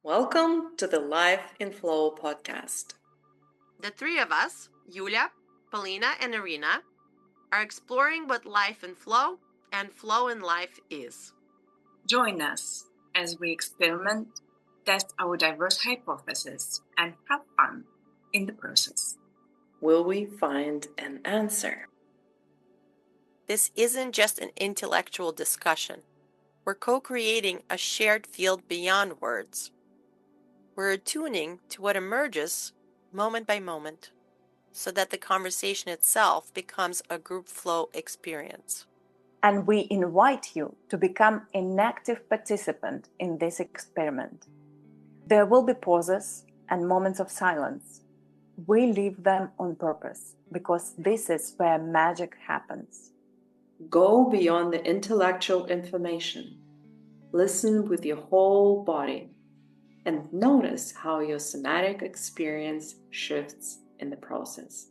Welcome to the Life in Flow podcast. The three of us, Yulia, Polina, and Irina, are exploring what life in flow and flow in life is. Join us as we experiment, test our diverse hypotheses, and have fun in the process. Will we find an answer? This isn't just an intellectual discussion. We're co-creating a shared field beyond words. We're attuning to what emerges moment by moment so that the conversation itself becomes a group flow experience. And we invite you to become an active participant in this experiment. There will be pauses and moments of silence. We leave them on purpose because this is where magic happens. Go beyond the intellectual information. Listen with your whole body and notice how your somatic experience shifts in the process.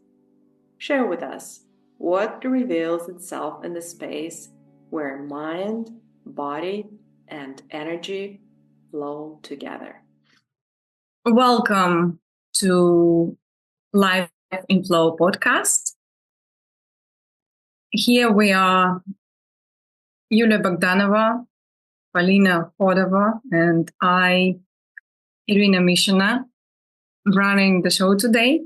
Share with us what reveals itself in the space where mind, body, and energy flow together. Welcome to Life in Flow podcast. Here we are, Yulia Bogdanova, Polina Hodova, and I, Irina Mishina, running the show today.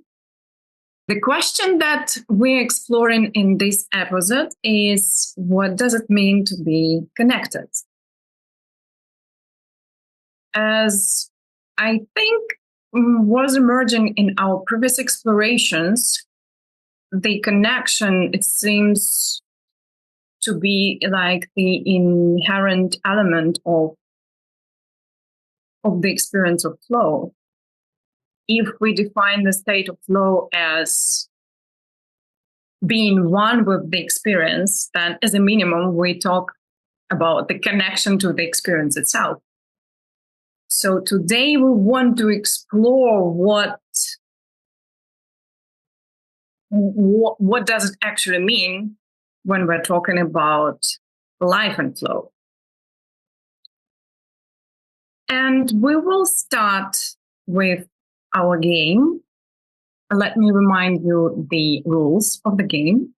The question that we're exploring in this episode is, what does it mean to be connected? As I think was emerging in our previous explorations, the connection, it seems to be like the inherent element of the experience of flow. If we define the state of flow as being one with the experience, then as a minimum, we talk about the connection to the experience itself. So today we want to explore what does it actually mean when we're talking about life and flow. And we will start with our game. Let me remind you the rules of the game.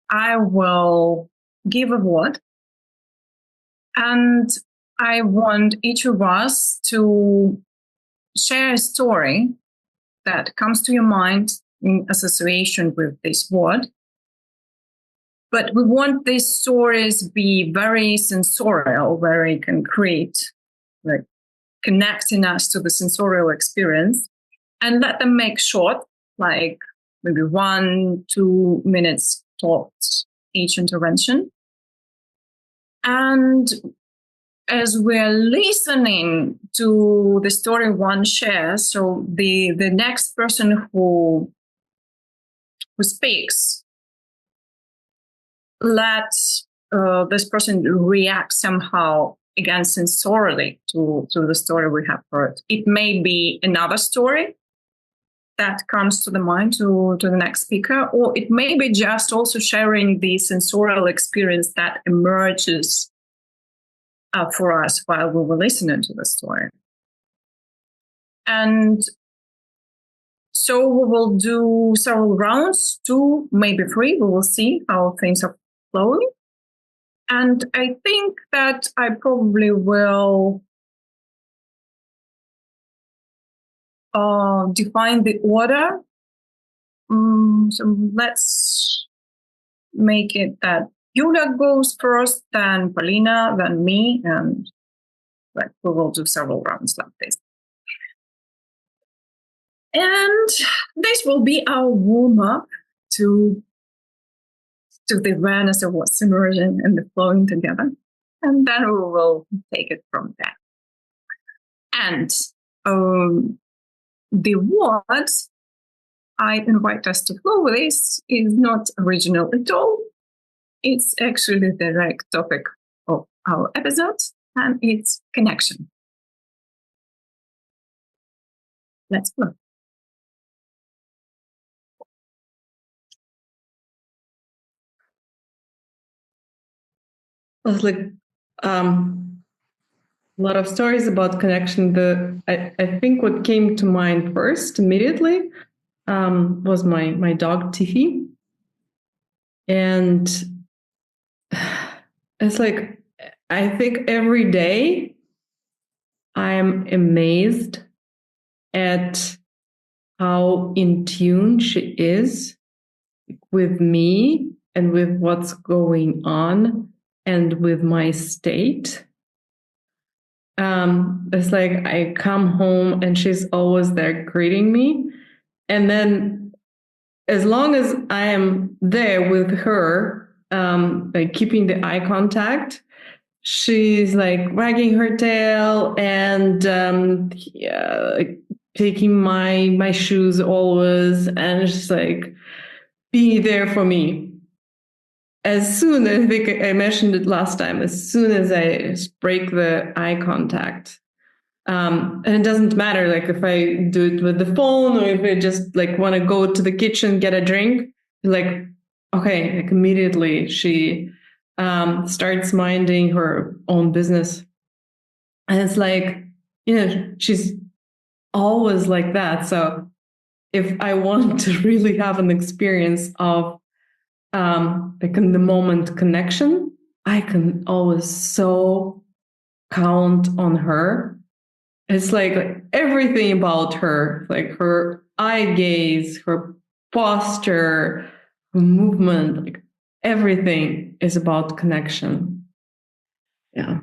I will give a word, and I want each of us to share a story that comes to your mind in association with this word. But we want these stories be very sensorial, very concrete, like connecting us to the sensorial experience, and let them make short, like maybe 1-2 minutes tops each intervention. And as we're listening to the story one shares, so the next person who speaks, let this person react somehow, again, sensorily to the story we have heard. It may be another story that comes to the mind to the next speaker, or it may be just also sharing the sensorial experience that emerges for us while we were listening to the story. And so we will do several rounds, 2, maybe 3. We will see how things are flowing. And I think that I probably will define the order. So let's make it that Yulia goes first, then Polina, then me, and we will do several rounds like this. And this will be our warm-up to the awareness of what's emerging and the flowing together. And then we will take it from there. And the word I invite us to flow with is not original at all. It's actually the direct topic of our episode, and it's connection. Let's go. Well, A lot of stories about connection. I think what came to mind first immediately was my dog Tiffy, and it's like I think every day I'm amazed at how in tune she is with me and with what's going on and with my state. It's like I come home and she's always there greeting me. And then as long as I am there with her, like keeping the eye contact, she's like wagging her tail and like taking my shoes always, and she's like be there for me. As soon, I think I mentioned it last time, as soon as I break the eye contact, and it doesn't matter like if I do it with the phone or if I just like want to go to the kitchen, get a drink, like, okay, like immediately she starts minding her own business. And it's like, she's always like that. So if I want to really have an experience of like in the moment connection, I can always so count on her. It's like everything about her, like her eye gaze, her posture, her movement, like everything is about connection. Yeah.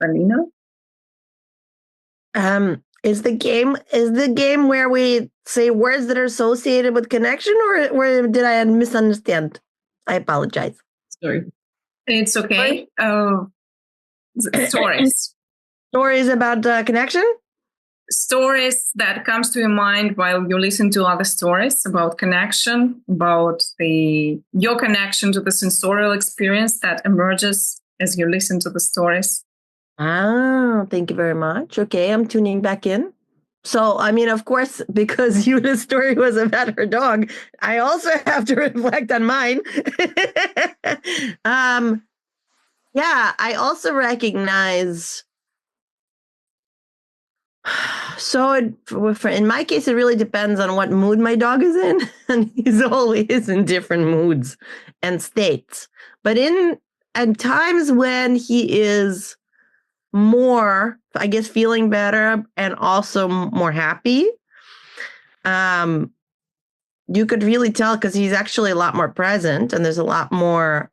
Alina? Is the game where we say words that are associated with connection, or did I misunderstand? I apologize. Sorry. It's okay. Stories. Stories about connection? Stories that comes to your mind while you listen to other stories about connection, about your connection to the sensorial experience that emerges as you listen to the stories. Ah, thank you very much. Okay, I'm tuning back in. So, I mean, of course, because Yuna's story was about her dog, I also have to reflect on mine. Yeah, I also recognize. So, in my case, it really depends on what mood my dog is in, and he's always in different moods and states. But at times when he is more, I guess, feeling better and also more happy, you could really tell because he's actually a lot more present and there's a lot more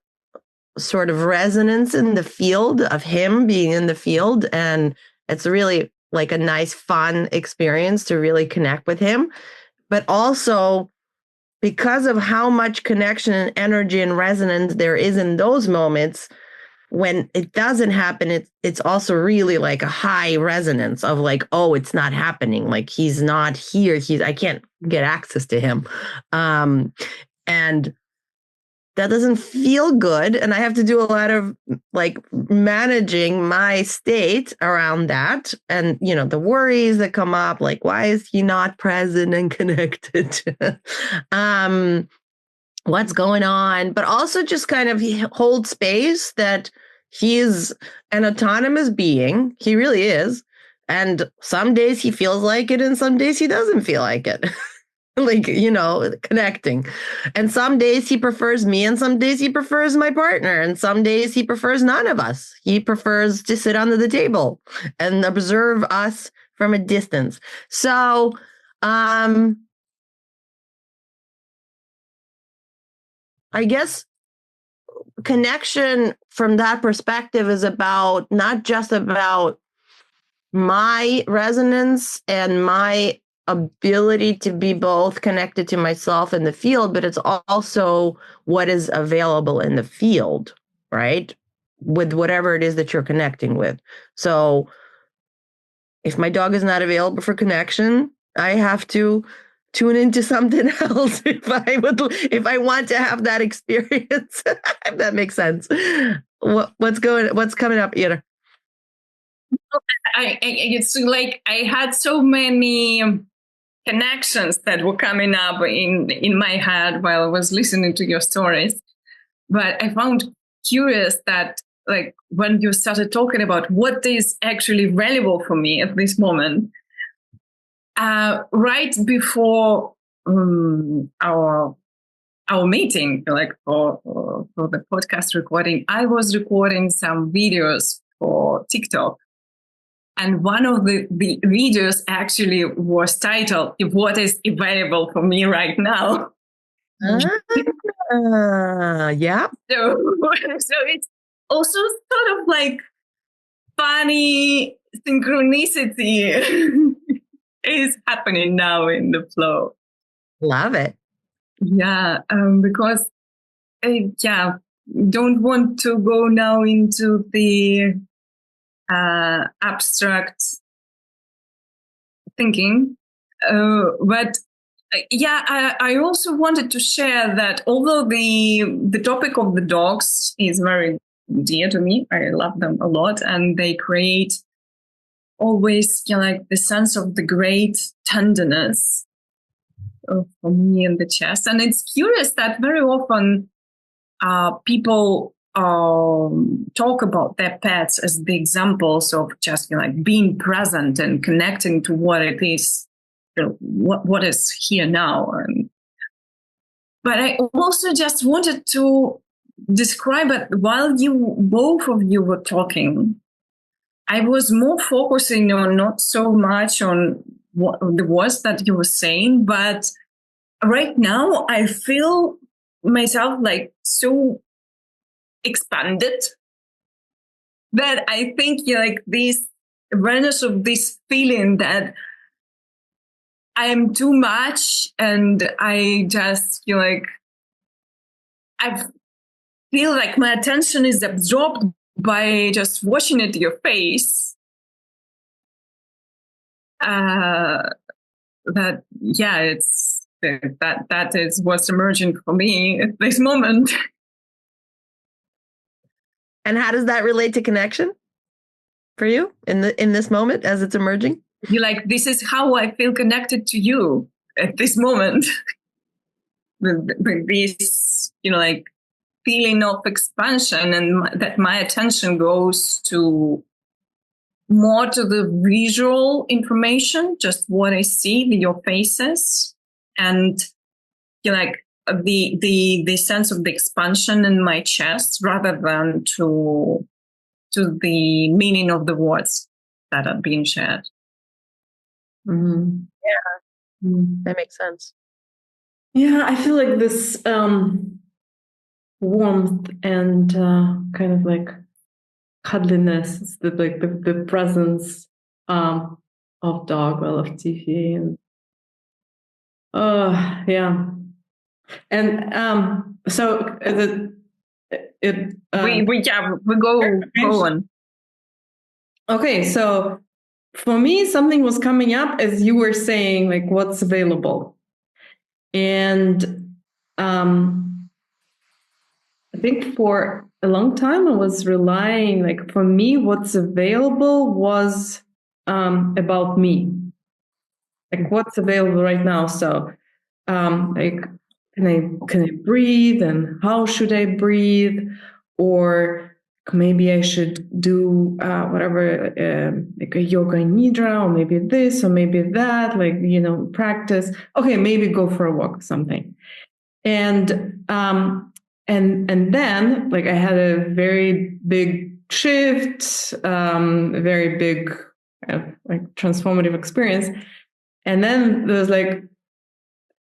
sort of resonance in the field of him being in the field. And it's really like a nice, fun experience to really connect with him. But also because of how much connection and energy and resonance there is in those moments, when it doesn't happen, it's also really like a high resonance of like, oh, it's not happening. Like he's not here. I can't get access to him. And that doesn't feel good. And I have to do a lot of like managing my state around that. And, the worries that come up, like, why is he not present and connected? What's going on? But also just kind of hold space that he's an autonomous being. He really is. And some days he feels like it and some days he doesn't feel like it. Like, connecting. And some days he prefers me and some days he prefers my partner. And some days he prefers none of us. He prefers to sit under the table and observe us from a distance. So, I guess connection from that perspective is about not just about my resonance and my ability to be both connected to myself in the field, but it's also what is available in the field, right? With whatever it is that you're connecting with. So if my dog is not available for connection, I have to tune into something else if I want to have that experience. If that makes sense. What's coming up, Ira? It's like I had so many connections that were coming up in my head while I was listening to your stories. But I found curious that, like, when you started talking about what is actually valuable for me at this moment, right before our meeting, like for the podcast recording, I was recording some videos for TikTok. And one of the videos actually was titled, "What is available for me right now?" Yeah. So it's also sort of like funny synchronicity is happening now in the flow. Love it. Yeah, because don't want to go now into the abstract thinking, but I also wanted to share that although the topic of the dogs is very dear to me, I love them a lot, and they create always like the sense of the great tenderness for me in the chest. And it's curious that very often people talk about their pets as the examples of just like being present and connecting to what it is, what is here now. But I also just wanted to describe it while both of you were talking. I was more focusing on not so much on what the words that you were saying, but right now I feel myself like so expanded that I think like this awareness of this feeling that I am too much, and I just like I feel like my attention is absorbed by just watching at your face. It's that is what's emerging for me at this moment. And how does that relate to connection for you in this moment as it's emerging? You like, this is how I feel connected to you at this moment. With this, like feeling of expansion, and that my attention goes to more to the visual information, just what I see, your faces, and like the sense of the expansion in my chest, rather than to the meaning of the words that are being shared. Mm-hmm. Yeah, that makes sense. Yeah, I feel like this warmth and kind of like cuddliness, the presence of dog, well, of Tiffy, and yeah, and so we go on. Okay, so for me, something was coming up as you were saying, like what's available, and I think for a long time I was relying, like for me, what's available was about me, like what's available right now. So, like, can I breathe, and how should I breathe, or maybe I should do whatever, like a yoga nidra, or maybe this, or maybe that, like practice. Okay, maybe go for a walk or something, and then like I had a very big shift, a very big like transformative experience, and then there was like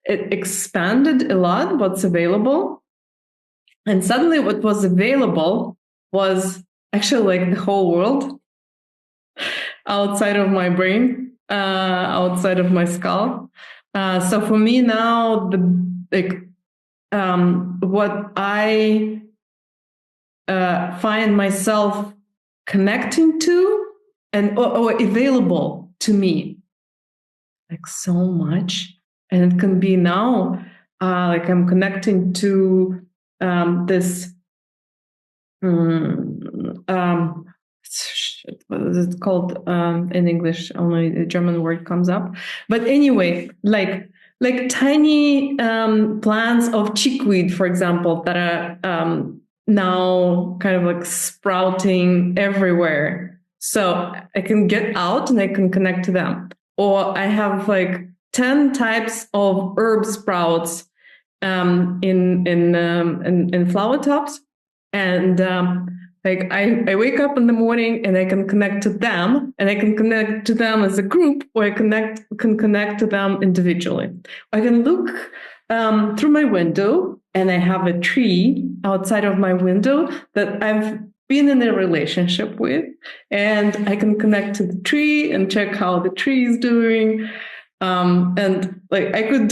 it expanded a lot what's available, and suddenly what was available was actually like the whole world outside of my brain, outside of my skull. So for me now, what I find myself connecting to and or available to me, like so much, and it can be now like I'm connecting to this it's called in English, only the German word comes up. But anyway, like tiny plants of chickweed, for example, that are now kind of like sprouting everywhere. So I can get out and I can connect to them. Or I have like 10 types of herb sprouts in flower tops, and like I wake up in the morning and I can connect to them, and I can connect to them as a group, or I can connect to them individually. I can look through my window, and I have a tree outside of my window that I've been in a relationship with, and I can connect to the tree and check how the tree is doing. And like I could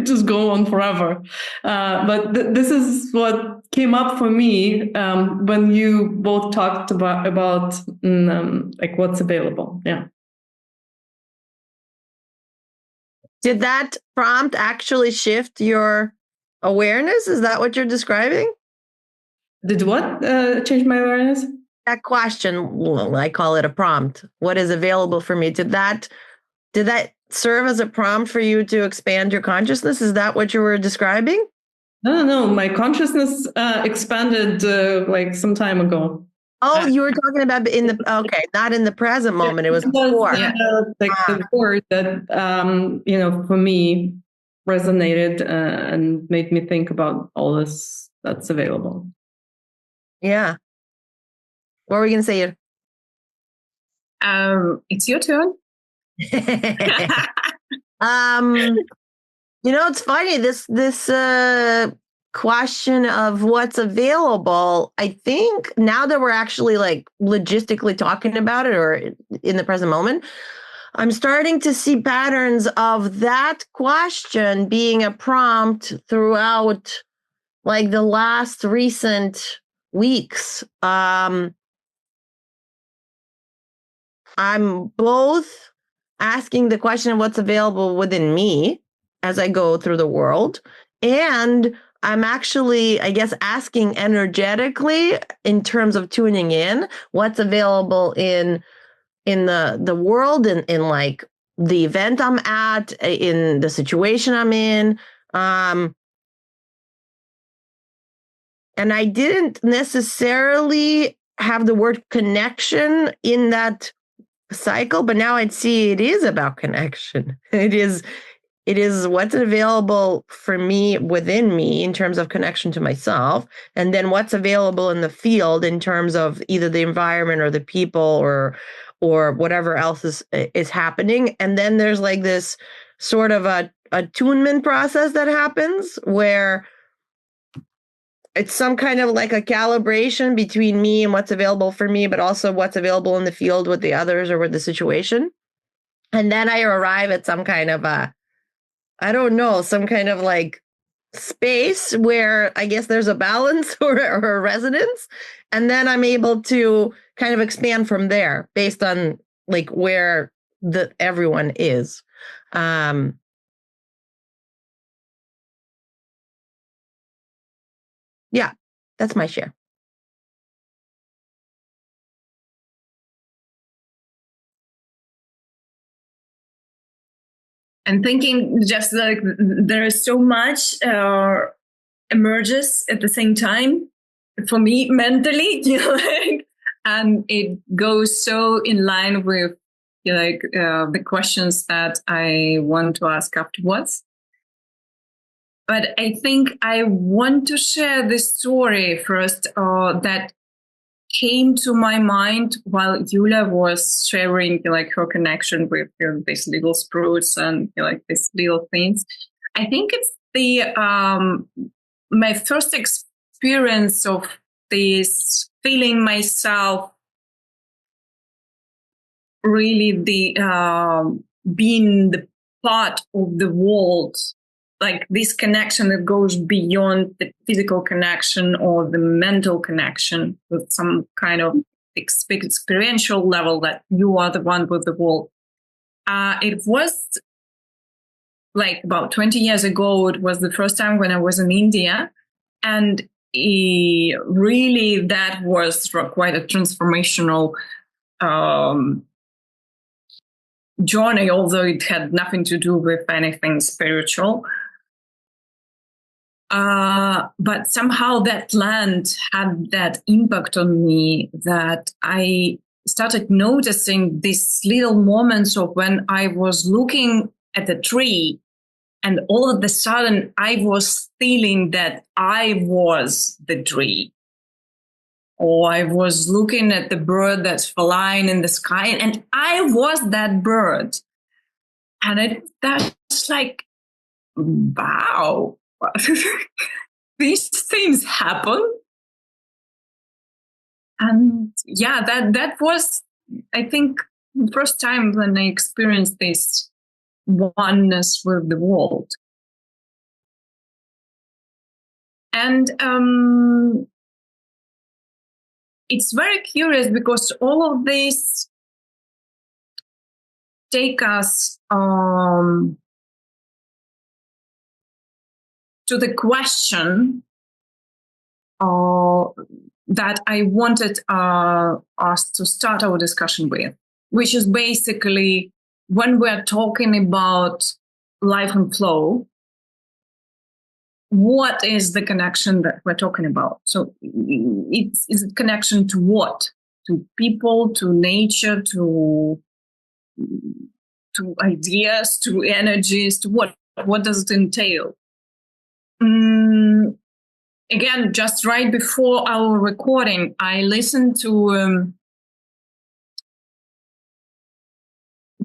just go on forever, but this is what came up for me when you both talked about like what's available. Yeah. Did that prompt actually shift your awareness? Is that what you're describing? Did what change my awareness? That question, well, I call it a prompt. What is available for me? Did that serve as a prompt for you to expand your consciousness? Is that what you were describing? No. My consciousness expanded like some time ago. Oh, you were talking about not in the present moment. It was before. The word that for me resonated and made me think about all this that's available. Yeah. What were we going to say? It's your turn. It's funny, this question of what's available, I think now that we're actually like logistically talking about it, or in the present moment, I'm starting to see patterns of that question being a prompt throughout like the last recent weeks. I'm both asking the question of what's available within me as I go through the world, and I'm actually, I guess, asking energetically in terms of tuning in what's available in the world, in like the event I'm at, in the situation I'm in. And I didn't necessarily have the word connection in that cycle, but now I'd see it is about connection. It is what's available for me within me in terms of connection to myself, and then what's available in the field in terms of either the environment or the people or whatever else is happening. And then there's like this sort of a attunement process that happens where it's some kind of like a calibration between me and what's available for me, but also what's available in the field with the others or with the situation. And then I arrive at some kind of some kind of like space where I guess there's a balance or a resonance. And then I'm able to kind of expand from there based on like where everyone is. Yeah, that's my share. And thinking just like there is so much emerges at the same time for me mentally, and it goes so in line with the questions that I want to ask afterwards. But I think I want to share this story first that came to my mind while Yulia was sharing her connection with these little sprouts and these little things. I think it's my first experience of this feeling myself really being the part of the world, like this connection that goes beyond the physical connection or the mental connection with some kind of experiential level that you are the one with the world. It was like about 20 years ago. It was the first time when I was in India. And really that was quite a transformational journey, although it had nothing to do with anything spiritual. But somehow that land had that impact on me that I started noticing these little moments of when I was looking at the tree and all of a sudden I was feeling that I was the tree. Or I was looking at the bird that's flying in the sky and I was that bird. And that's like, wow, these things happen. And yeah, that was, I think, the first time when I experienced this oneness with the world. And it's very curious because all of this take us to the question that I wanted us to start our discussion with, which is basically when we're talking about life and flow, what is the connection that we're talking about? So is it connection to what? To people, to nature, to ideas, to energies, to what? What does it entail? Again, just right before our recording, I listened to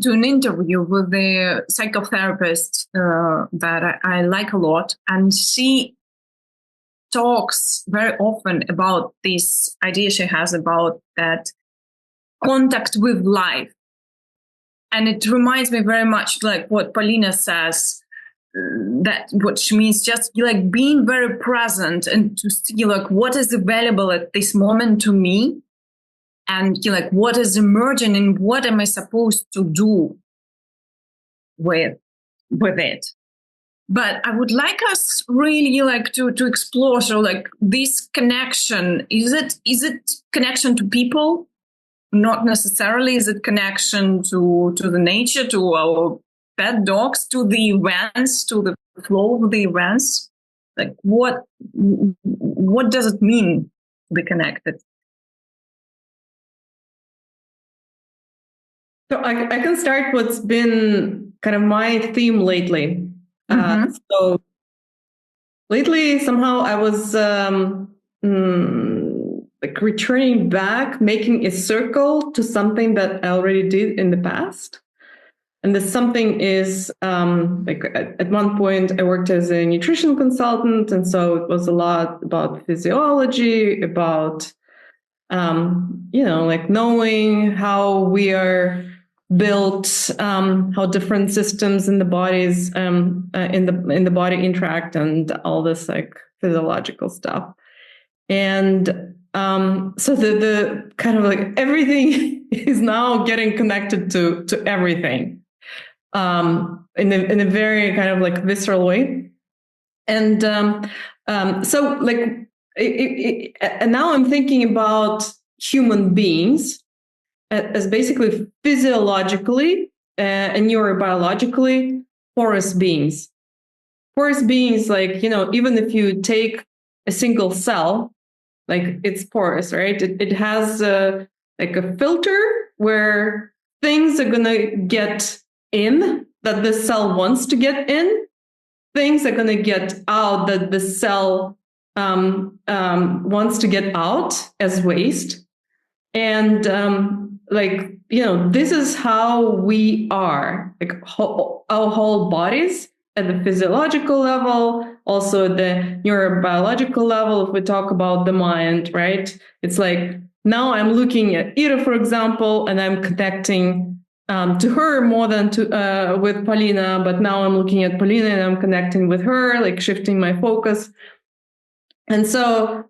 an interview with the psychotherapist that I like a lot, and she talks very often about this idea she has about that contact with life. And it reminds me very much like what Paulina says, that which means just like being very present and to see like what is available at this moment to me, and like what is emerging and what am I supposed to do with it. But I would like us really like to explore, so like this connection, is it connection to people? Not necessarily. Is it connection to the nature, to our pet dogs, to the events, to the flow of the events? Like what does it mean to be connected? So I can start what's been kind of my theme lately. So lately, somehow I was like returning back, making a circle to something that I already did in the past. And this something is like at one point I worked as a nutrition consultant. And so it was a lot about physiology, about, like knowing how we are built, how different systems in the bodies, in the body interact, and all this like physiological stuff. And so the kind of like everything is now getting connected to everything, in a very kind of like visceral way. And so like and now I'm thinking about human beings as basically physiologically and neurobiologically porous beings. Porous beings, like, even if you take a single cell, like it's porous, right? It has like a filter where things are going to get in that the cell wants to get in. Things are going to get out that the cell wants to get out as waste. And this is how we are, like our whole bodies at the physiological level, also the neurobiological level. If we talk about the mind, right? It's like now I'm looking at Ira, for example, and I'm connecting to her more than to with Paulina. But now I'm looking at Paulina and I'm connecting with her, like shifting my focus. And so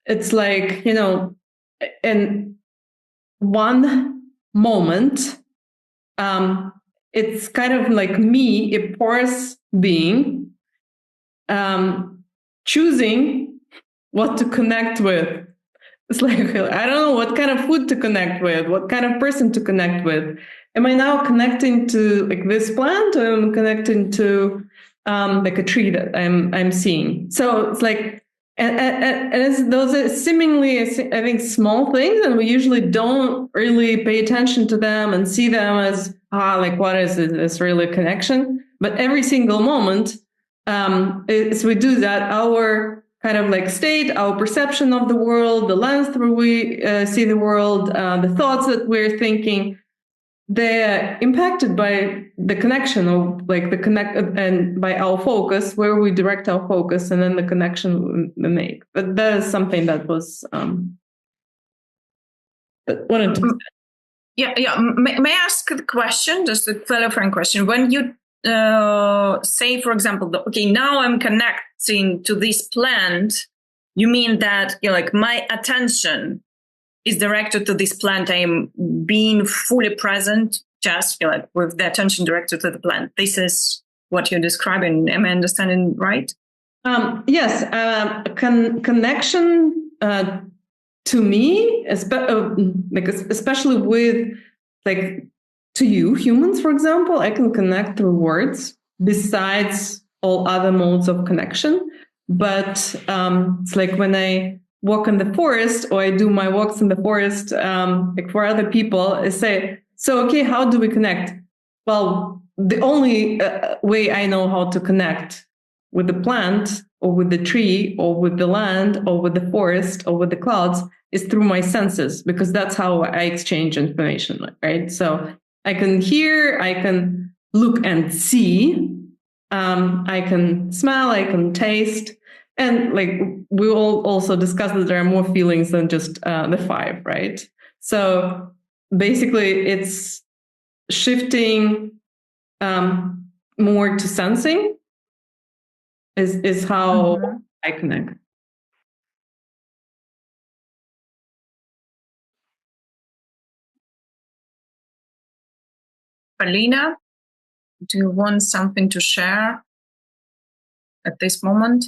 it's like, in one moment, it's kind of like me, a porous being, choosing what to connect with. It's like, I don't know what kind of food to connect with, what kind of person to connect with. Am I now connecting to like this plant, or am I connecting to like a tree that I'm seeing? So it's like, and it's, those are seemingly, I think, small things, and we usually don't really pay attention to them and see them as like, what is this really a connection? But every single moment, as we do that, our kind of like state, our perception of the world, the lens through we see the world, the thoughts that we're thinking, they're impacted by the connection, or like the connect, and by our focus, where we direct our focus, and then the connection we make. But that is something that was but wanted to. Yeah. May I ask a question, just a clarifying question? When you say, for example, okay, now I'm connecting to this plant, you mean that like my attention is directed to this plant. I'm being fully present, just like with the attention directed to the plant. This is what you're describing. Am I understanding right? Yes, connection to me, especially with like to you humans, for example, I can connect through words besides all other modes of connection. But it's like when I walk in the forest, or I do my walks in the forest, like for other people, I say, so, okay, how do we connect? Well, the only way I know how to connect with the plant, or with the tree, or with the land, or with the forest, or with the clouds is through my senses, because that's how I exchange information, right? So I can hear, I can look and see, I can smell, I can taste. And like we all also discussed that there are more feelings than just the 5, right? So basically it's shifting more to sensing is how I connect. Alina, do you want something to share at this moment?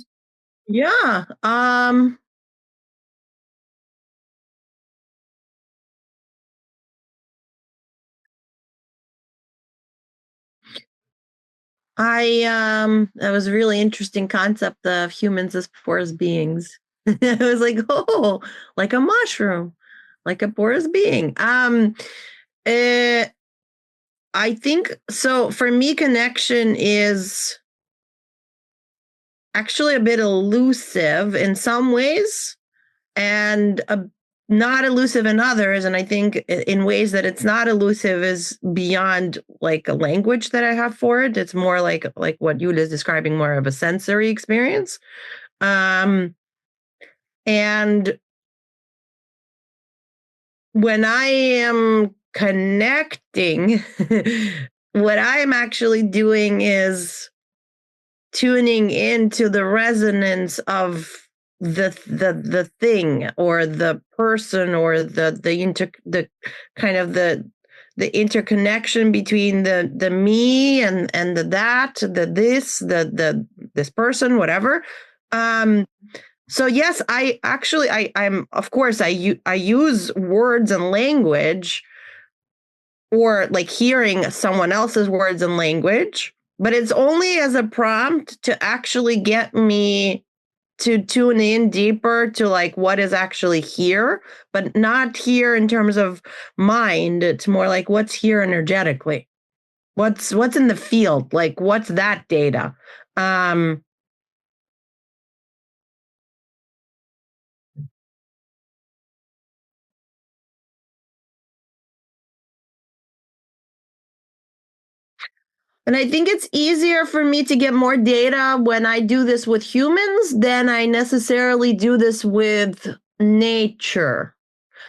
Yeah. That was a really interesting concept of humans as porous beings. I was like, oh, like a mushroom, like a porous being. I think so. For me, connection is actually a bit elusive in some ways, and not elusive in others. And I think in ways that it's not elusive is beyond like a language that I have for it. It's more like what Yulia is describing, more of a sensory experience. And when I am connecting, what I'm actually doing is tuning into the resonance of the thing, or the person, or the kind of the interconnection between the me and the that, the this, the this person, whatever. So yes, I'm of course I use words and language, or like hearing someone else's words and language, but it's only as a prompt to actually get me to tune in deeper to like what is actually here, but not here in terms of mind. It's more like what's here energetically, what's in the field, like what's that data. And I think it's easier for me to get more data when I do this with humans than I necessarily do this with nature.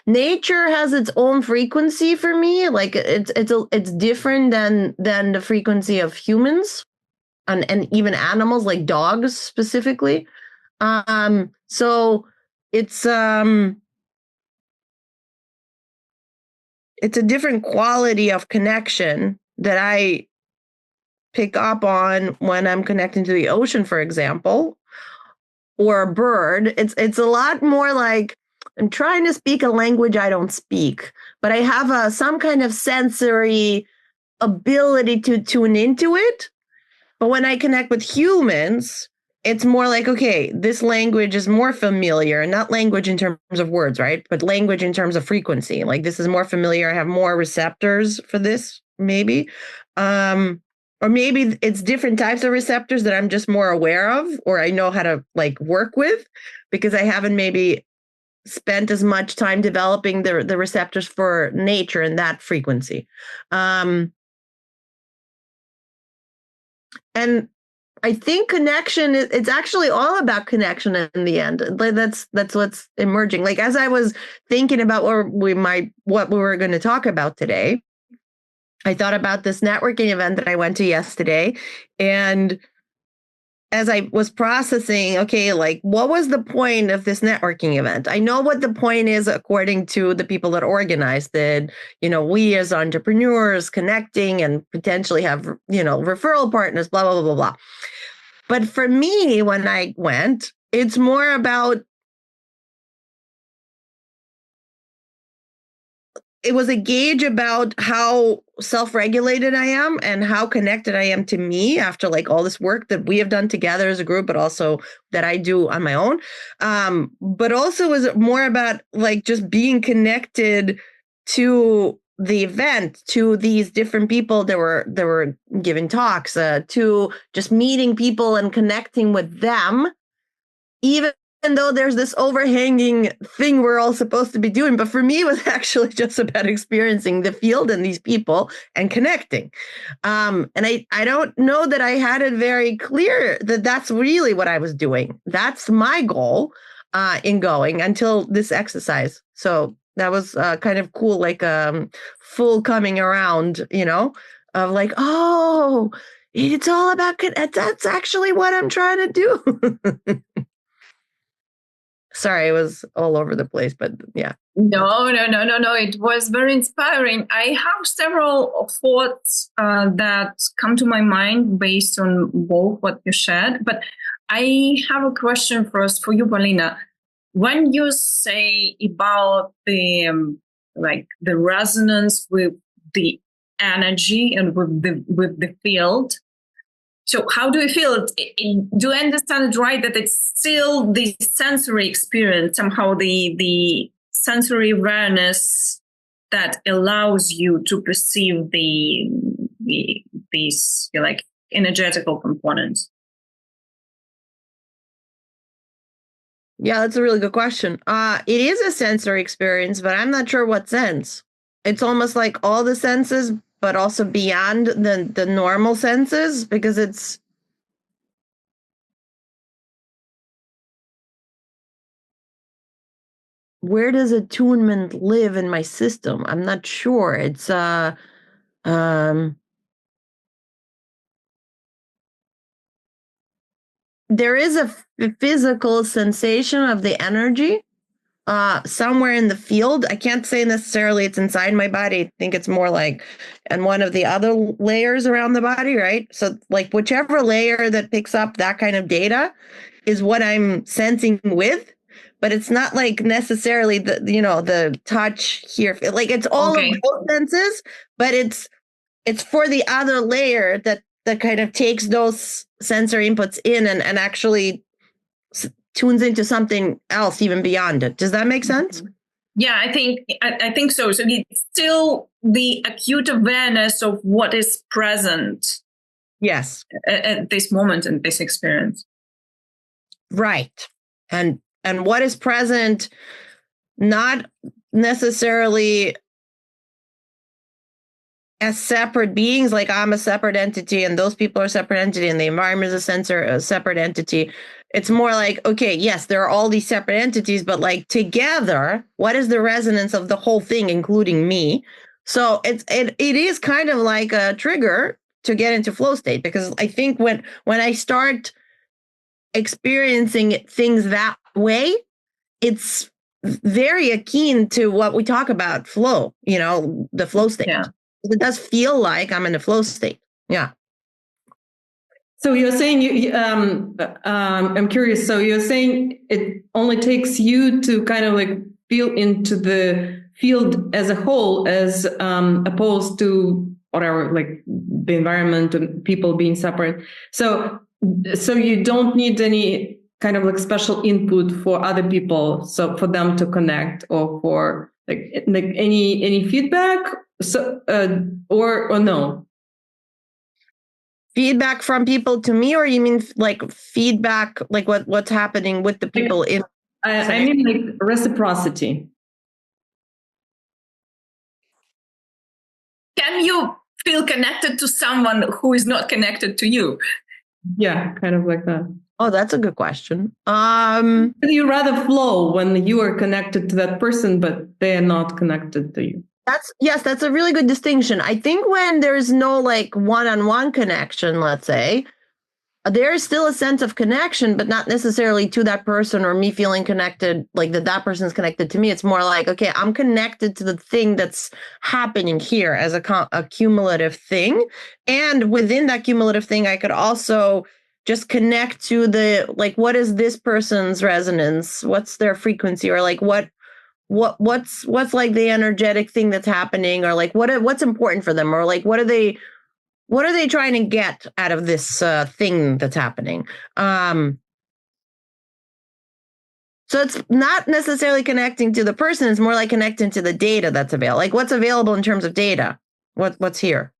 Nature has its own frequency for me. Like it's different than the frequency of humans and even animals, like dogs specifically. So it's a different quality of connection that I pick up on when I'm connecting to the ocean, for example, or a bird. It's a lot more like I'm trying to speak a language I don't speak, but I have some kind of sensory ability to tune into it. But when I connect with humans, it's more like, okay, this language is more familiar, not language in terms of words, right? But language in terms of frequency. Like this is more familiar. I have more receptors for this, maybe. Or maybe it's different types of receptors that I'm just more aware of, or I know how to like work with, because I haven't maybe spent as much time developing the receptors for nature and that frequency. And I think connection, it's actually all about connection in the end. That's what's emerging. Like as I was thinking about what we were going to talk about today, I thought about this networking event that I went to yesterday. And as I was processing, okay, like what was the point of this networking event? I know what the point is according to the people that organized it. We as entrepreneurs connecting and potentially have, referral partners, blah, blah, blah, blah, blah. But for me, when I went, it's more about, it was a gauge about how self-regulated I am and how connected I am to me after like all this work that we have done together as a group, but also that I do on my own. But also was more about like just being connected to the event, to these different people that were giving talks, to just meeting people and connecting with them, even though there's this overhanging thing we're all supposed to be doing. But for me, it was actually just about experiencing the field and these people and connecting. And I don't know that I had it very clear that that's really what I was doing. That's my goal in going until this exercise. So that was kind of cool, like full coming around, of like, oh, it's all about, that's actually what I'm trying to do. Sorry, it was all over the place, but yeah. No. It was very inspiring. I have several thoughts that come to my mind based on both what you shared, but I have a question first for you, Paulina. When you say about the the resonance with the energy and with the field, so how do you feel? Do I understand it right that it's still the sensory experience, somehow the sensory awareness that allows you to perceive these like energetical components? Yeah, that's a really good question. It is a sensory experience, but I'm not sure what sense. It's almost like all the senses, but also beyond the normal senses, because it's, where does attunement live in my system? I'm not sure. It's there is a physical sensation of the energy somewhere in the field. I can't say necessarily it's inside my body. I think it's more like in one of the other layers around the body, right? So like whichever layer that picks up that kind of data is what I'm sensing with, but it's not like necessarily the touch here. Like it's all of those senses, but it's for the other layer that kind of takes those sensory inputs in and actually tunes into something else even beyond it. Does that make sense? Yeah, I think so. So it's still the acute awareness of what is present. Yes. At this moment in this experience. Right. And what is present, not necessarily as separate beings, like I'm a separate entity and those people are a separate entity and the environment is a separate entity. It's more like, okay, yes, there are all these separate entities, but like together, what is the resonance of the whole thing, including me? So it is kind of like a trigger to get into flow state, because I think when I start experiencing things that way, it's very akin to what we talk about flow, the flow state. Yeah. It does feel like I'm in a flow state. Yeah. So you're saying I'm curious. So you're saying it only takes you to kind of like feel into the field as a whole, as opposed to whatever, like the environment and people being separate. So you don't need any kind of like special input for other people, so for them to connect, or for like any feedback, so or no. Feedback from people to me, or you mean like feedback, like what's happening with the people in? I mean like reciprocity. Can you feel connected to someone who is not connected to you? Yeah, kind of like that. Oh, that's a good question. You rather flow when you are connected to that person, but they are not connected to you. That's a really good distinction. I think when there's no like one-on-one connection, let's say, there is still a sense of connection, but not necessarily to that person or me feeling connected, like that person's connected to me. It's more like, okay, I'm connected to the thing that's happening here as a cumulative thing. And within that cumulative thing, I could also just connect to the, like, what is this person's resonance? What's their frequency? Or like, what's like the energetic thing that's happening? Or like, what's important for them? Or like, what are they trying to get out of this thing that's happening? So it's not necessarily connecting to the person. It's more like connecting to the data that's available. Like what's available in terms of data? What's here?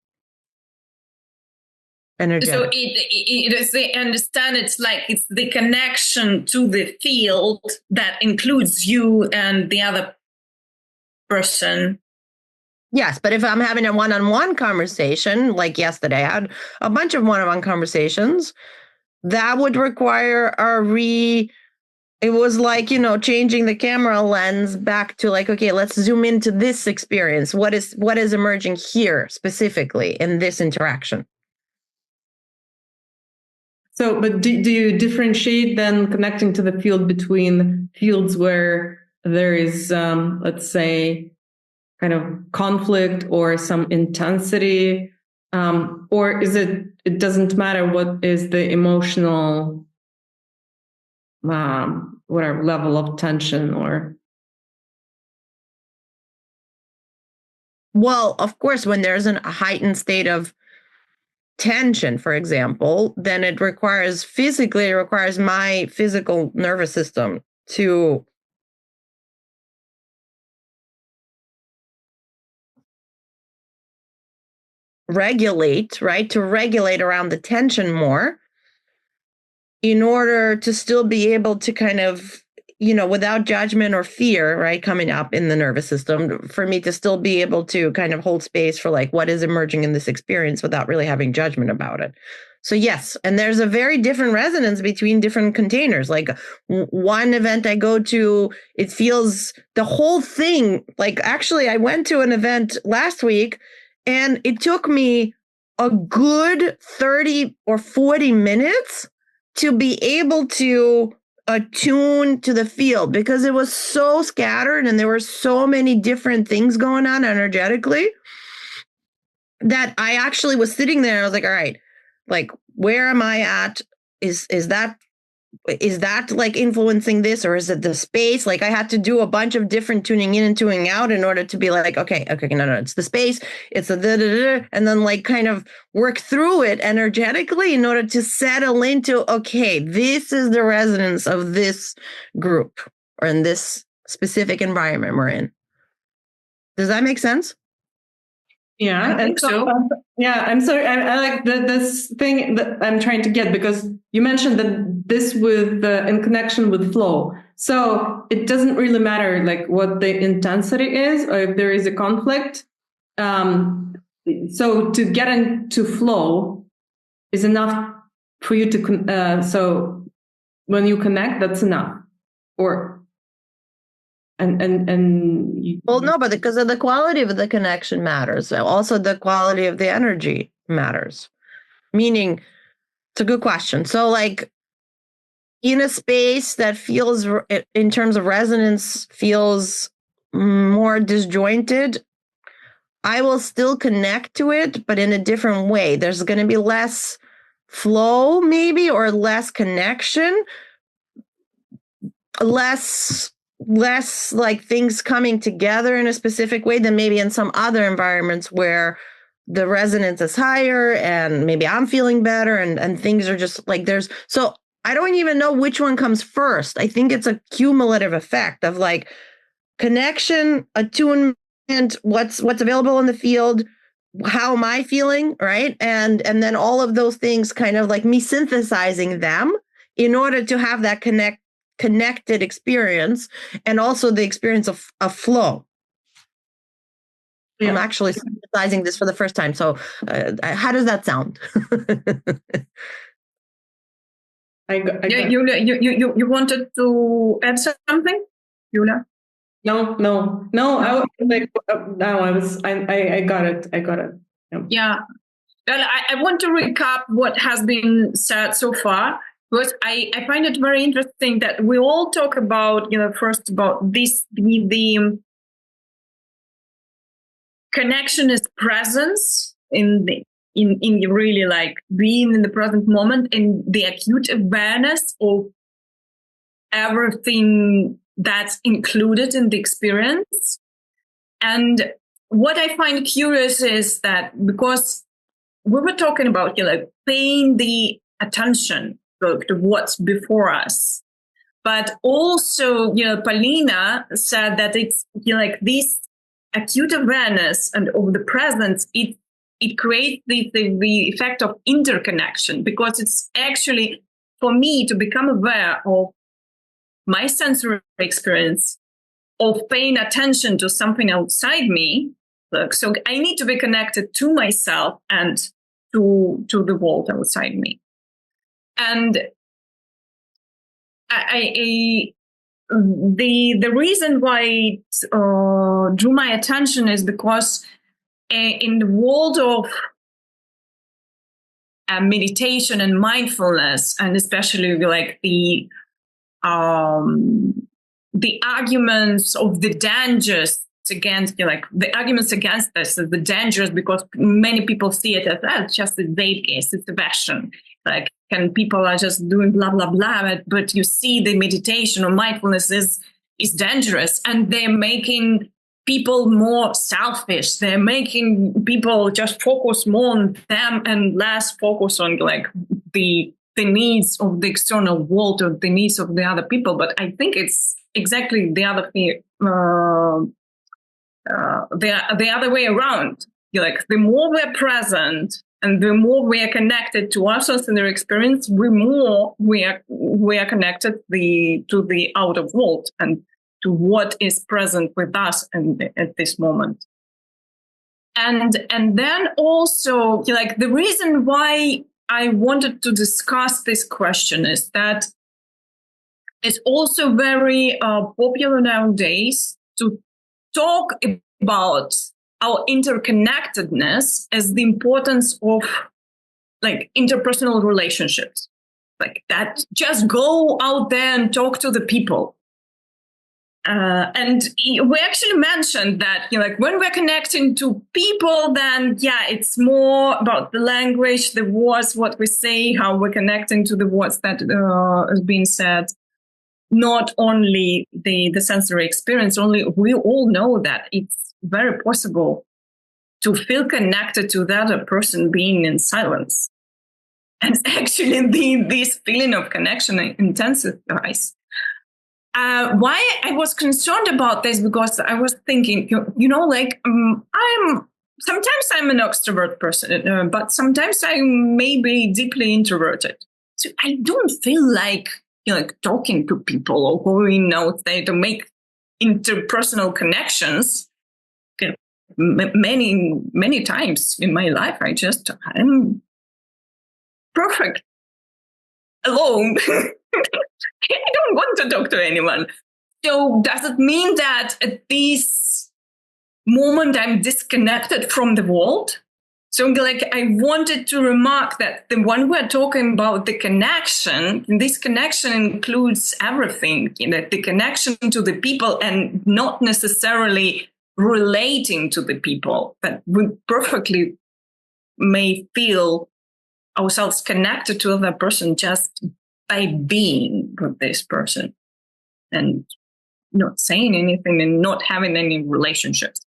Energetic. So it is, I understand, it's like it's the connection to the field that includes you and the other person. Yes, but if I'm having a one-on-one conversation, like yesterday, I had a bunch of one-on-one conversations, that would require it was like, changing the camera lens back to like, okay, let's zoom into this experience. What is emerging here specifically in this interaction? So, but do you differentiate then connecting to the field between fields where there is, let's say, kind of conflict or some intensity, or is it doesn't matter what is the emotional, whatever level of tension or? Well, of course, when there's a heightened state of tension, for example, then it requires my physical nervous system to regulate, right? To regulate around the tension more in order to still be able to kind of, without judgment or fear, right, coming up in the nervous system, for me to still be able to kind of hold space for like what is emerging in this experience without really having judgment about it. So yes, and there's a very different resonance between different containers. Like one event I go to, it feels the whole thing. Like actually, I went to an event last week and it took me a good 30 or 40 minutes to be able to attune to the field because it was so scattered and there were so many different things going on energetically that I actually was sitting there. I was like, all right, like, where am I at? Is that like influencing this, or is it the space? Like I had to do a bunch of different tuning in and tuning out in order to be like, okay, no, it's the space, it's the and then like kind of work through it energetically in order to settle into, okay, this is the resonance of this group or in this specific environment we're in. Does that make sense? Yeah, and so yeah, I'm sorry. I like this thing that I'm trying to get, because you mentioned that this with in connection with flow. So it doesn't really matter like what the intensity is or if there is a conflict. So to get into flow is enough for you to. So when you connect, that's enough, or. Well, no, but because of the quality of the connection matters. Also, the quality of the energy matters. Meaning, it's a good question. So, like, in a space that feels, in terms of resonance, feels more disjointed, I will still connect to it, but in a different way. There's going to be less flow, maybe, or less connection, less less like things coming together in a specific way than maybe in some other environments where the resonance is higher and maybe I'm feeling better and things are just like so I don't even know which one comes first. I think it's a cumulative effect of like connection, attunement, what's available in the field, how am I feeling, right? And then all of those things kind of like me synthesizing them in order to have that connected experience and also the experience of flow. Yeah. I'm actually synthesizing this for the first time. So how does that sound? You wanted to add something, Yulia? No. I was like, now I got it. Yeah. Well, I want to recap what has been said so far, because I find it very interesting that we all talk about, first about this, the connection is presence in really like being in the present moment and the acute awareness of everything that's included in the experience. And what I find curious is that because we were talking about paying the attention to what's before us, but also Paulina said that it's like this acute awareness and of the presence, it creates the effect of interconnection, because it's actually for me to become aware of my sensory experience, of paying attention to something outside me. So I need to be connected to myself and to the world outside me. And the reason why it drew my attention is because in the world of meditation and mindfulness, and especially like the arguments of the dangers against, the arguments against this, the dangers, because many people see it as just a zeitgeist, it's a fashion. Like, and people are just doing blah, blah, blah. But you see the meditation or mindfulness is dangerous, and they're making people more selfish. They're making people just focus more on them and less focus on like the needs of the external world or the needs of the other people. But I think it's exactly the other the other way around. Like, the more we're present and the more we are connected to ourselves and their experience, the more we are connected to the outer world and to what is present with us at this moment. And then also, like, the reason why I wanted to discuss this question is that it's also very popular nowadays to talk about our interconnectedness as the importance of like interpersonal relationships, like that. Just go out there and talk to the people. And we actually mentioned that, like, when we're connecting to people, then it's more about the language, the words, what we say, how we're connecting to the words that is being said. Not only the sensory experience, only we all know that it's very possible to feel connected to the other person being in silence. And actually this feeling of connection intensifies. Why I was concerned about this, because I was thinking, like, sometimes I'm an extrovert person, but sometimes I may be deeply introverted. So I don't feel like talking to people or going out there to make interpersonal connections. Many times in my life, I'm perfect alone. I don't want to talk to anyone. So does it mean that at this moment I'm disconnected from the world? So like, I wanted to remark that when we're talking about the connection, this connection includes everything, the connection to the people, and not necessarily relating to the people, but we perfectly may feel ourselves connected to another person just by being with this person. And not saying anything and not having any relationships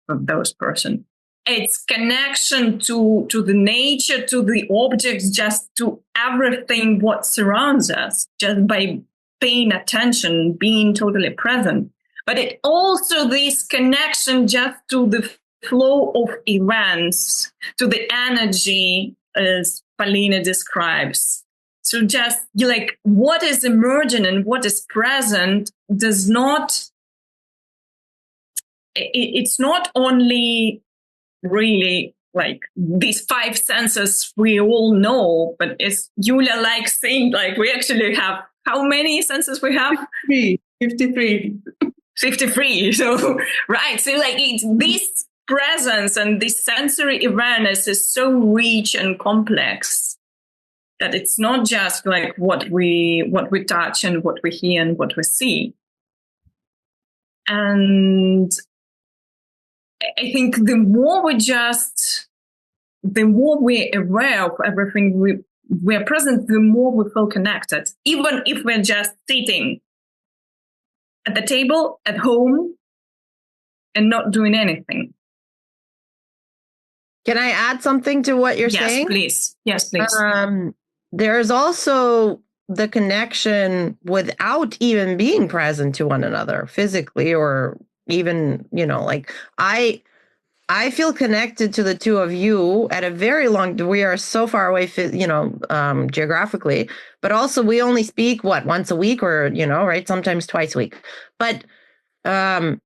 with those person. It's connection to the nature, to the objects, just to everything what surrounds us, just by paying attention, being totally present. But it also this connection just to the flow of events, to the energy, as Paulina describes. So just like what is emergent and what is present does not, it's not only really like these five senses we all know, but as Yulia likes saying, like we actually have, how many senses we have? 53. 53. So, right. So like this presence and this sensory awareness is so rich and complex that it's not just like what we touch and what we hear and what we see. And I think the more we're aware of everything we're present, the more we feel connected, even if we're just sitting at the table at home and not doing anything. Can I add something to what you're saying? Yes, please. There's also the connection without even being present to one another physically, or even, like I feel connected to the two of you at a very long, we are so far away, geographically, but also we only speak once a week, or, right. Sometimes twice a week. But, that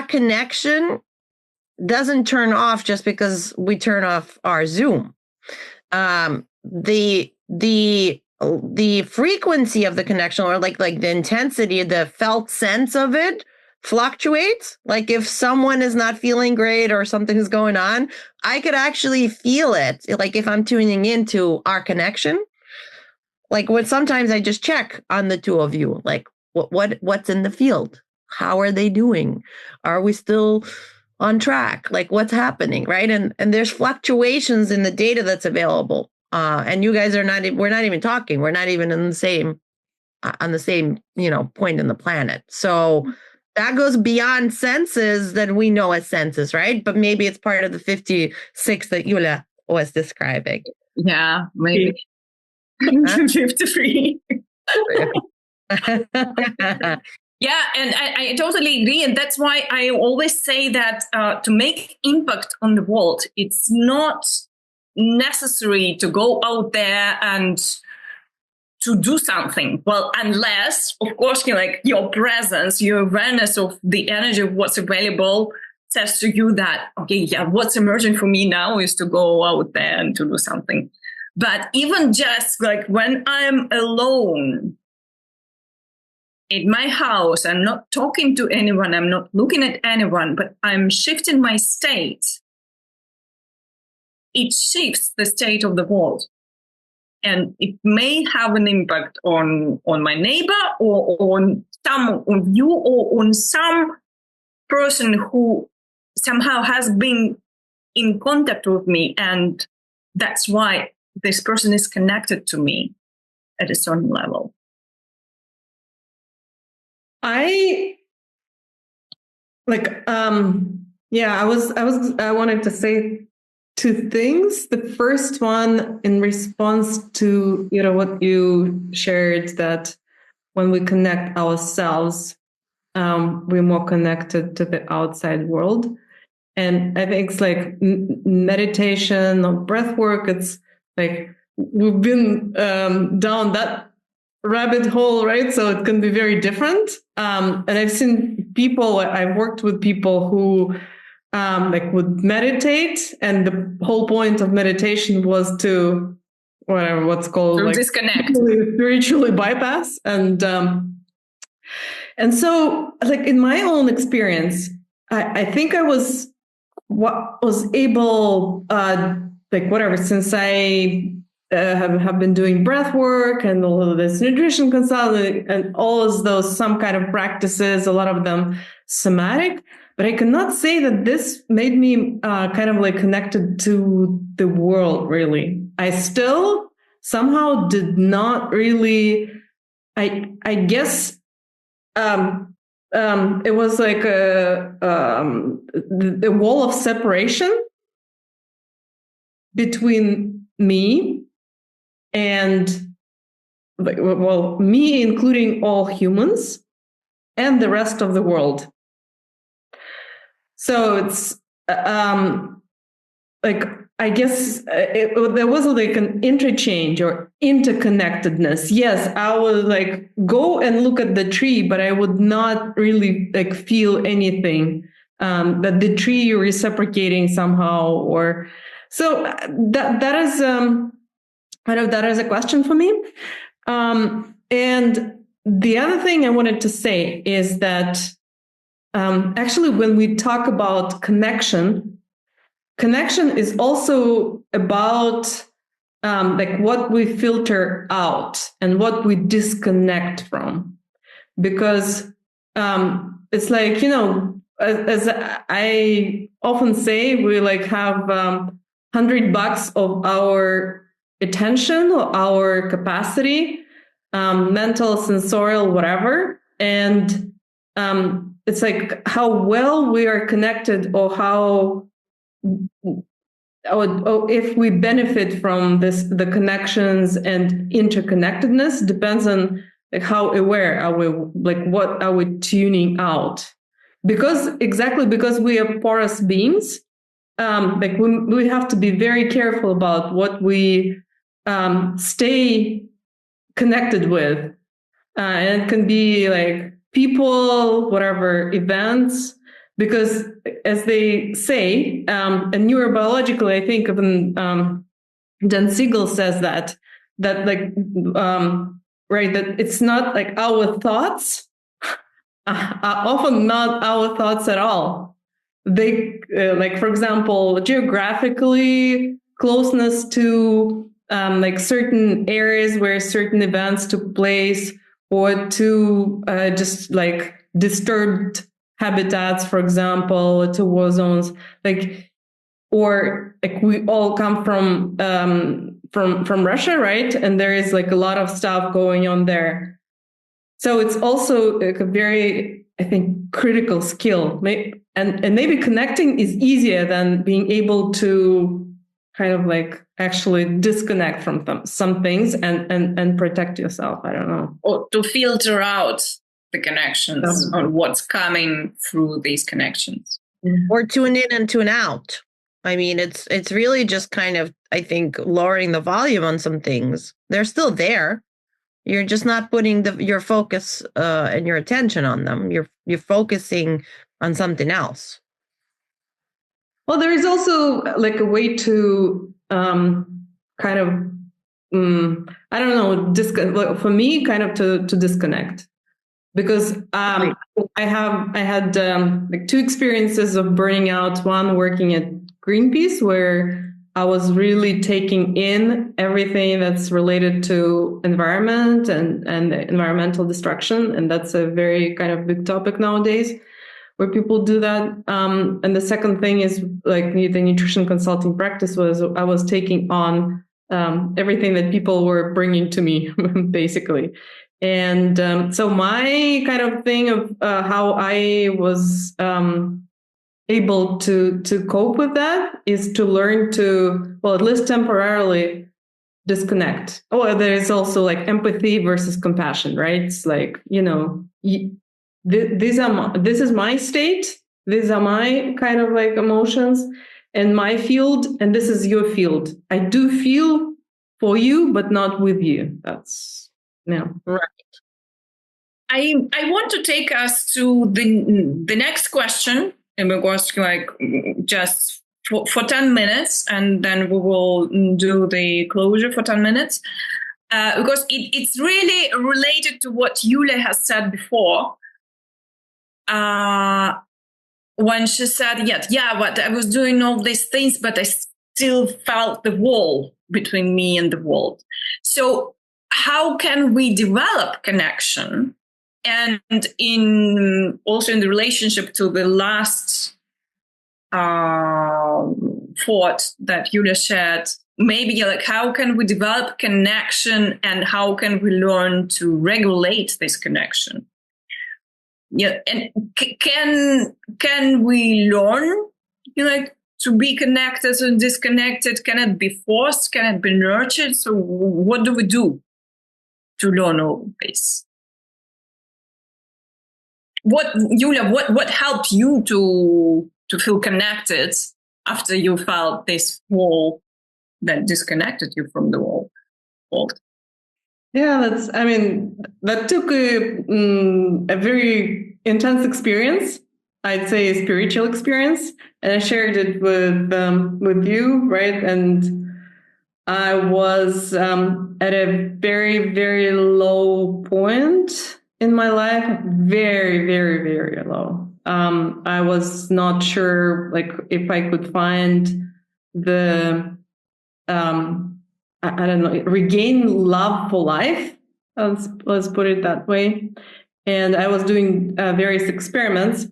connection doesn't turn off just because we turn off our Zoom. The frequency of the connection, or like the intensity, the felt sense of it fluctuates. Like if someone is not feeling great or something's going on, I could actually feel it. Like if I'm tuning into our connection, like when sometimes I just check on the two of you, like what's in the field? How are they doing? Are we still on track? Like what's happening, right? And there's fluctuations in the data that's available. And you guys we're not even talking. We're not even on the same point in the planet. So that goes beyond senses that we know as senses, right? But maybe it's part of the 56 that Yulia was describing. Yeah, maybe. 53. Yeah, and I totally agree. And that's why I always say that to make impact on the world, it's not necessary to go out there and to do something. Well, unless, of course, your presence, your awareness of the energy of what's available says to you that, okay, yeah, what's emerging for me now is to go out there and to do something. But even just like when I'm alone in my house, I'm not talking to anyone, I'm not looking at anyone, but I'm shifting my state. It shifts the state of the world. And it may have an impact on my neighbor, or on some of you, or on some person who somehow has been in contact with me. And that's why this person is connected to me at a certain level. I wanted to say two things. The first one, in response to what you shared, that when we connect ourselves, we're more connected to the outside world. And I think it's like meditation or breath work. It's like we've been down that rabbit hole, right? So it can be very different. And I've worked with people who would meditate, and the whole point of meditation was to disconnect, spiritually bypass. And so like in my own experience, I think I was able, since I have been doing breath work and all of this nutrition consulting and all of those, some kind of practices, a lot of them somatic, but I cannot say that this made me kind of like connected to the world, really. I still somehow did not really, I guess it was like the wall of separation between me and, well, me including all humans and the rest of the world. So it's like, I guess there was like an interchange or interconnectedness. Yes, I would like go and look at the tree, but I would not really like feel anything, that the tree you're reciprocating somehow, or so that is kind of that is a question for me. And the other thing I wanted to say is that actually when we talk about connection is also about like what we filter out and what we disconnect from, because it's like, as I often say, we like have $100 of our attention or our capacity, mental, sensorial, whatever, and it's like how well we are connected, or how if we benefit from the connections and interconnectedness depends on like how aware are we, like what are we tuning out, because we are porous beings, like we have to be very careful about what we stay connected with, and it can be like people, whatever, events, because as they say, and neurobiologically, I think even Dan Siegel says that like right, that it's not like our thoughts are often not our thoughts at all. They like, for example, geographically closeness to like certain areas where certain events took place, or to just like disturbed habitats, for example, to war zones, like, or like we all come from Russia, right? And there is like a lot of stuff going on there. So it's also like a very, I think, critical skill. And maybe connecting is easier than being able to kind of like actually disconnect from some things and protect yourself. I don't know. Or to filter out the connections on what's coming through these connections. Or tune in and tune out. I mean, it's really just kind of, I think, lowering the volume on some things. They're still there. You're just not putting your focus and your attention on them. You're focusing on something else. Well, there is also like a way to kind of, I don't know, for me, kind of to disconnect, because I had like two experiences of burning out. One working at Greenpeace, where I was really taking in everything that's related to environment and environmental destruction, and that's a very kind of big topic nowadays, where people do that. And the second thing is like the nutrition consulting practice was I was taking on everything that people were bringing to me, basically. And so my kind of thing of how I was able to cope with that is to learn to, well, at least temporarily, disconnect. Oh, there's also like empathy versus compassion, right? It's like, this is my state, these are my kind of like emotions and my field, and this is your field. I do feel for you, but not with you. That's right. I want to take us to the next question, and we're going to like just for 10 minutes, and then we will do the closure for 10 minutes, because it's really related to what Yulia has said before. When she said, but I was doing all these things, but I still felt the wall between me and the world. So how can we develop connection? And also in the relationship to the last thought that Yulia shared, maybe like how can we develop connection and how can we learn to regulate this connection? yeah, and can we learn, like, to be connected and disconnected? Can it be forced? Can it be nurtured? So what do we do to learn all this? Julia, what helped you to feel connected after you felt this wall that disconnected you from the world? Yeah, that took a very intense experience. I'd say a spiritual experience, and I shared it with you, right? And I was at a very, very low point in my life, very, very, very low. I was not sure, like, if I could find the I don't know, regain love for life. Let's put it that way. And I was doing various experiments.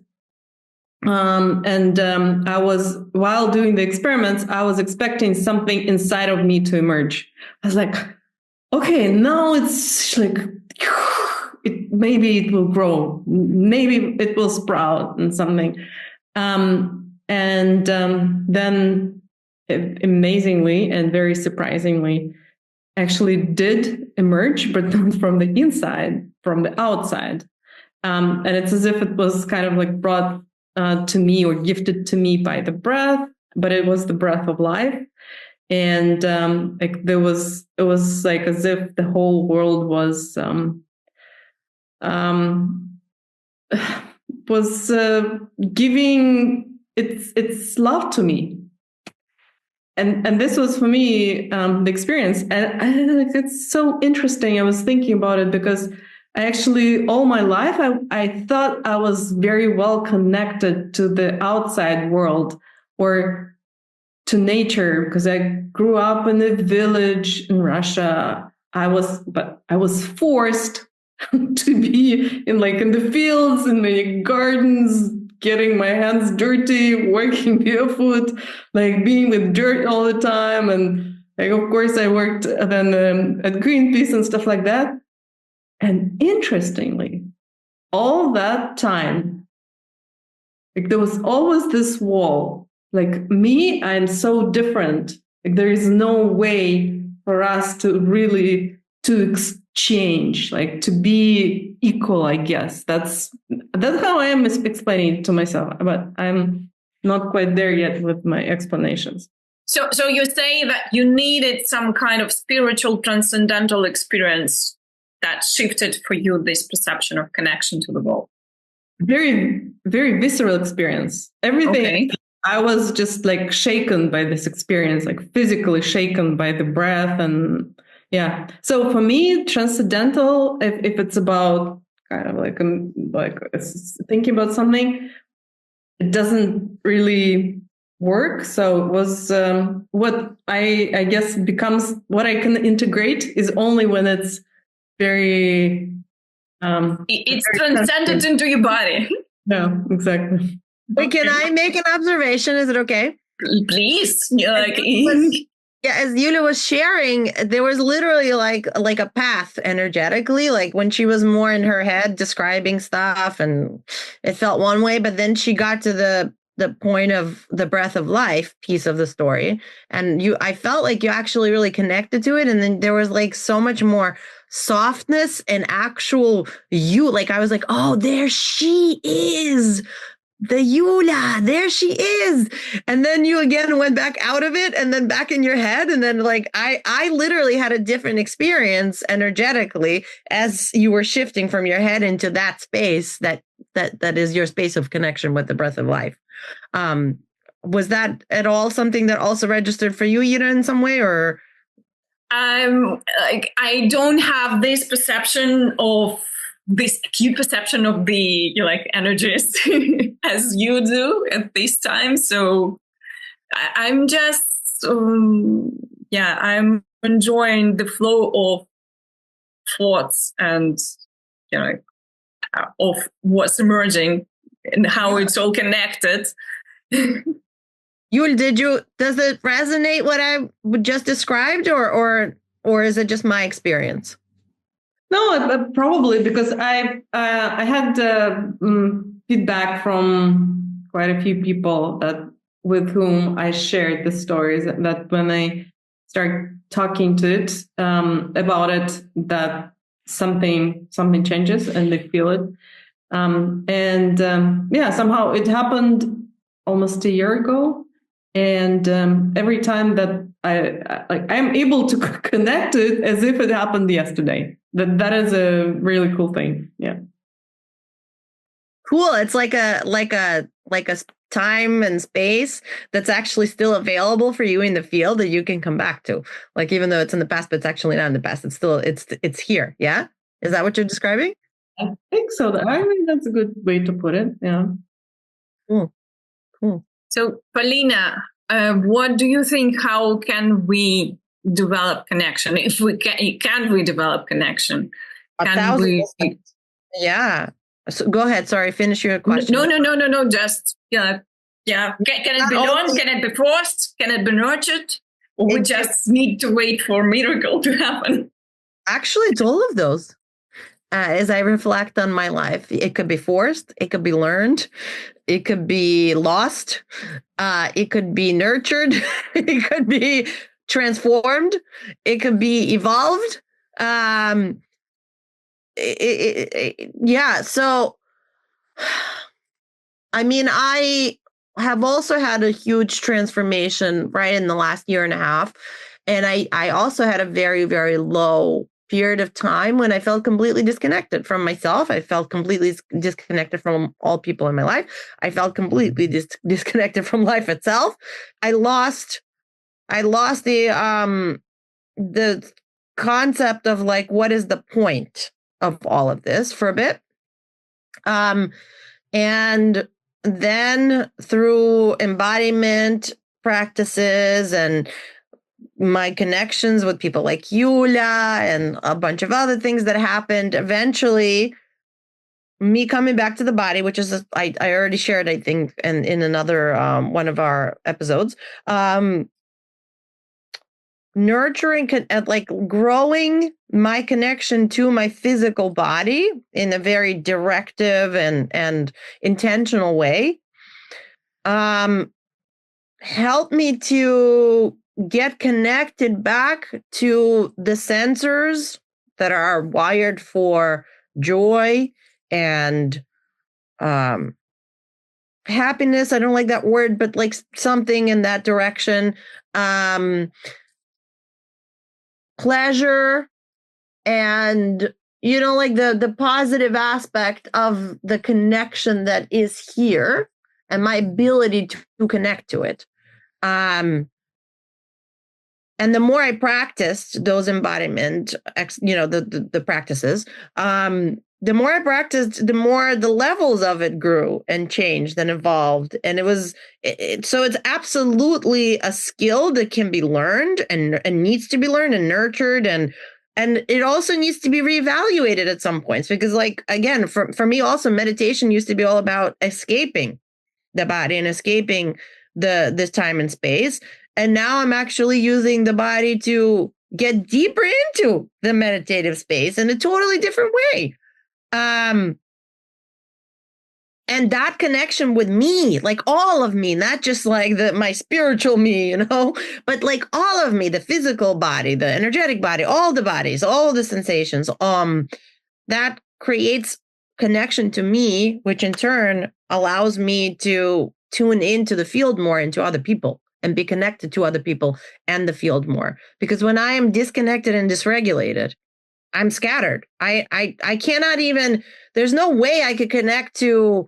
I was, while doing the experiments, I was expecting something inside of me to emerge. I was like, okay, now it's like, maybe it will grow, maybe it will sprout and something. Then amazingly and very surprisingly, actually did emerge, but not from the inside, from the outside. And it's as if it was kind of like brought to me or gifted to me by the breath, but it was the breath of life. And it was like as if the whole world was giving its love to me. And this was for me the experience, and it's so interesting. I was thinking about it because I actually, all my life, I thought I was very well connected to the outside world or to nature, because I grew up in a village in Russia. I was forced to be in the fields, in the gardens, getting my hands dirty, working barefoot, like being with dirt all the time. And of course, I worked then at Greenpeace and stuff like that. And interestingly, all that time, there was always this wall. Like me, I'm so different. There is no way for us to really to exchange, to be equal. I guess that's how I am explaining it to myself. But I'm not quite there yet with my explanations. So you say that you needed some kind of spiritual transcendental experience that shifted for you this perception of connection to the world. Very, very visceral experience. Everything. Okay. I was just shaken by this experience, physically shaken by the breath. And yeah. So for me, transcendental, if it's about kind of thinking about something, it doesn't really work. So it was what I guess becomes what I can integrate is only when it's very it's transcended into your body. Yeah, exactly. Wait, can I make an observation? Is it okay? Please. Yeah, as Yulia was sharing, there was literally like a path energetically, like when she was more in her head describing stuff, and it felt one way, but then she got to the point of the breath of life piece of the story, and I felt like you actually really connected to it, and then there was so much more softness and actual you. I was like, oh, there she is. The Yulia, there she is. And then you again went back out of it and then back in your head. And then I literally had a different experience energetically as you were shifting from your head into that space that is your space of connection with the breath of life. Was that at all something that also registered for you, Yulia, in some way, or? I don't have this perception of this acute perception of the energies as you do at this time. So I'm just I'm enjoying the flow of thoughts and of what's emerging and how it's all connected. Yul, does it resonate what I just described, or is it just my experience? No, probably because I had feedback from quite a few people that with whom I shared the stories, that when I start talking to it about it, that something changes and they feel it. Somehow it happened almost a year ago, and every time that I'm able to connect to it as if it happened yesterday. That is a really cool thing. Yeah. Cool. It's like a time and space that's actually still available for you in the field that you can come back to. Like, even though it's in the past, but it's actually not in the past. It's still it's here. Yeah. Is that what you're describing? I think so. I mean, that's a good way to put it. Yeah. Cool. So, Paulina, what do you think? How can we develop connection? If we can we develop connection? Can we? Yeah. So go ahead. Sorry, finish your question. No. Just yeah. Can it be learned? Can it be forced? Can it be nurtured? Or we just need to wait for a miracle to happen? Actually, it's all of those. As I reflect on my life, it could be forced, it could be learned, it could be lost, it could be nurtured, it could be transformed, it could be evolved. Yeah. So, I mean, I have also had a huge transformation right in the last year and a half. And I also had a very, very low period of time when I felt completely disconnected from myself. I felt completely disconnected from all people in my life. I felt completely disconnected from life itself. I lost the concept of like, what is the point of all of this for a bit. And then through embodiment practices and my connections with people like Yulia and a bunch of other things that happened, eventually me coming back to the body, which is, I already shared, I think, in another one of our episodes, nurturing, like growing my connection to my physical body in a very directive and intentional way, helped me to get connected back to the sensors that are wired for joy and happiness. I don't like that word, but like something in that direction. Pleasure and, like the positive aspect of the connection that is here and my ability to connect to it. And the more I practiced those embodiment, the practices, the more I practiced, the more the levels of it grew and changed and evolved. And so it's absolutely a skill that can be learned and needs to be learned and nurtured. And it also needs to be reevaluated at some points, because like, again, for me also, meditation used to be all about escaping the body and escaping this time and space. And now I'm actually using the body to get deeper into the meditative space in a totally different way. And that connection with me, like all of me, not just like my spiritual me, but like all of me, the physical body, the energetic body, all the bodies, all the sensations, that creates connection to me, which in turn allows me to tune into the field more, into other people, and be connected to other people and the field more. Because when I am disconnected and dysregulated, I'm scattered. I cannot even, there's no way I could connect to,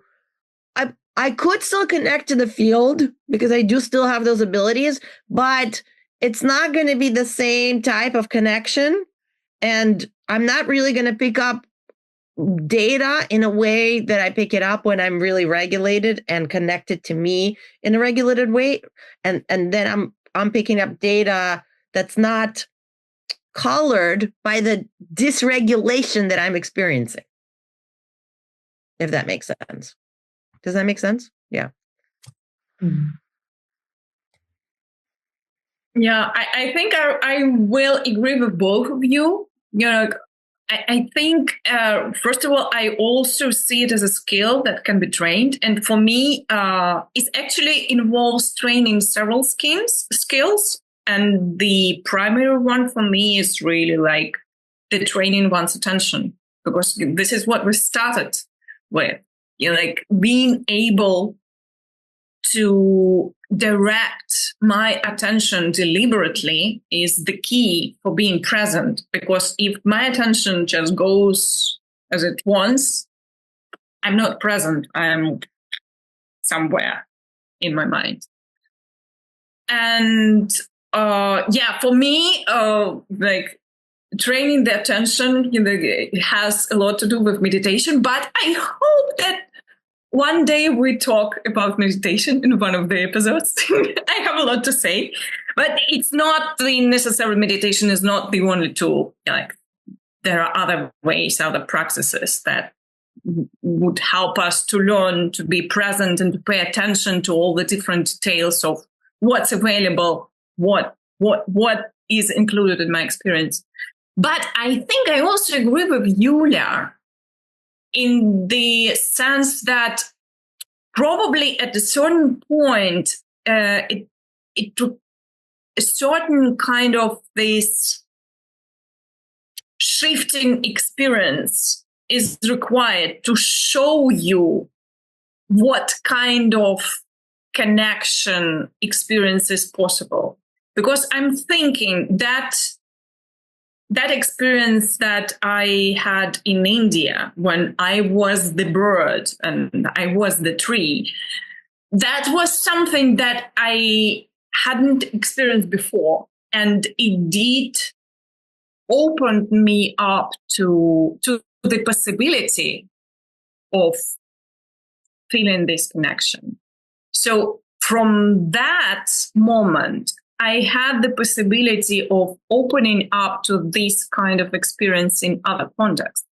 I could still connect to the field because I do still have those abilities, but it's not going to be the same type of connection. And I'm not really going to pick up data in a way that I pick it up when I'm really regulated and connected to me in a regulated way. And then I'm picking up data that's not colored by the dysregulation that I'm experiencing. If that makes sense. Does that make sense? Yeah. Yeah, I think I will agree with both of you. I think, first of all, I also see it as a skill that can be trained. And for me, it actually involves training several skills. And the primary one for me is really like the training one's attention, because this is what we started with. Like being able to direct my attention deliberately is the key for being present. Because if my attention just goes as it wants, I'm not present. I'm somewhere in my mind. And for me, like training the attention, it has a lot to do with meditation. But I hope that one day we talk about meditation in one of the episodes. I have a lot to say, but it's not the necessary meditation is not the only tool. Like there are other ways, other practices that would help us to learn to be present and to pay attention to all the different details of what's available, what is included in my experience. But I think I also agree with Yulia in the sense that probably at a certain point, it took a certain kind of this shifting experience is required to show you what kind of connection experience is possible. Because I'm thinking that experience that I had in India when I was the bird and I was the tree, that was something that I hadn't experienced before. And it did open me up to the possibility of feeling this connection. So from that moment, I had the possibility of opening up to this kind of experience in other contexts.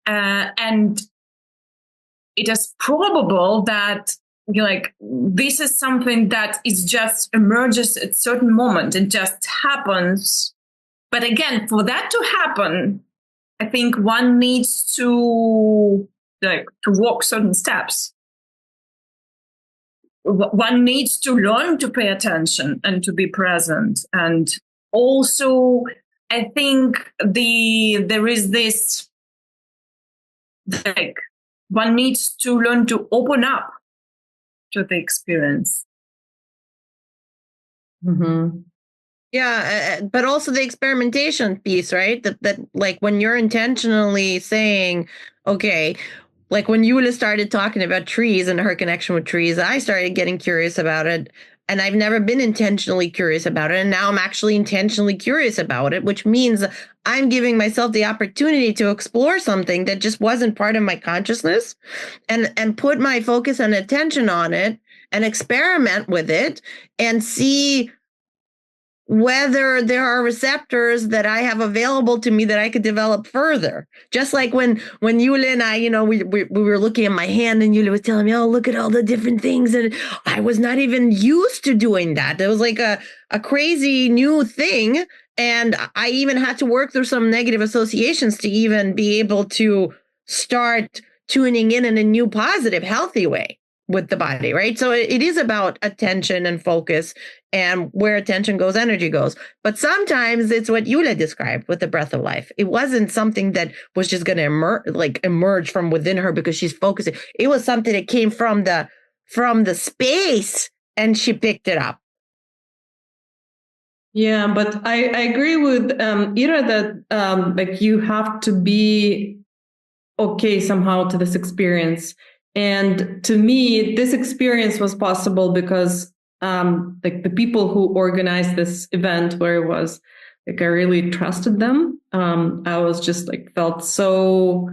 And it is probable that this is something that is just emerges at a certain moment and just happens. But again, for that to happen, I think one needs to walk certain steps. One needs to learn to pay attention and to be present. And also, I think there is this, one needs to learn to open up to the experience. Mm-hmm. Yeah, but also the experimentation piece, right? That like when you're intentionally saying, okay, like when Yulia started talking about trees and her connection with trees, I started getting curious about it. And I've never been intentionally curious about it. And now I'm actually intentionally curious about it, which means I'm giving myself the opportunity to explore something that just wasn't part of my consciousness and put my focus and attention on it and experiment with it and see whether there are receptors that I have available to me that I could develop further. Just like when Yulia and I, we were looking at my hand and Yulia was telling me, oh, look at all the different things. And I was not even used to doing that. It was like a crazy new thing. And I even had to work through some negative associations to even be able to start tuning in a new, positive, healthy way with the body, right? So it is about attention and focus, and where attention goes, energy goes. But sometimes it's what Yulia described with the breath of life. It wasn't something that was just going to emerge from within her because she's focusing. It was something that came from the space, and she picked it up. Yeah, but I agree with Ira that you have to be okay somehow to this experience. And to me, this experience was possible because the people who organized this event, where it was I really trusted them. I was just felt so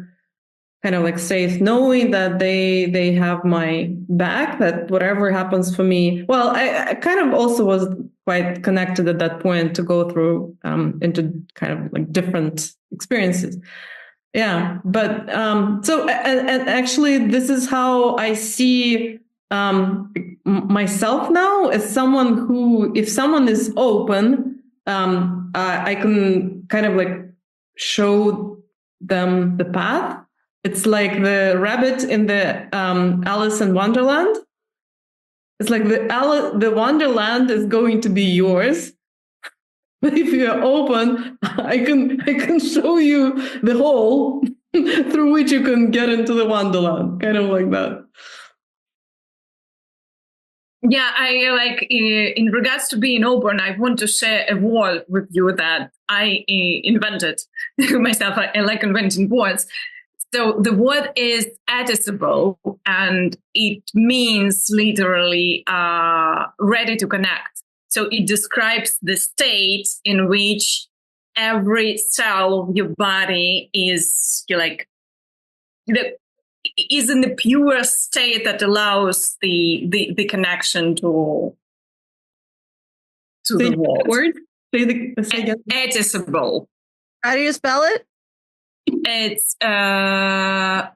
kind of safe knowing that they have my back, that whatever happens for me. Well, I kind of also was quite connected at that point to go through into kind of different experiences. Yeah, but so and actually, this is how I see myself now, as someone who, if someone is open I can kind of like show them the path. It's like the rabbit in the Alice in Wonderland. It's like the Wonderland is going to be yours. But if you're open, I can show you the hole through which you can get into the Wonderland, kind of like that. Yeah, I like in regards to being open, I want to share a word with you that I invented myself. I like inventing words. So the word is accessible, and it means literally ready to connect. So it describes the state in which every cell of your body is is in the pure state that allows the connection to the world. Word? Say again. Accessible. How do you spell it? It's ETTISABLE.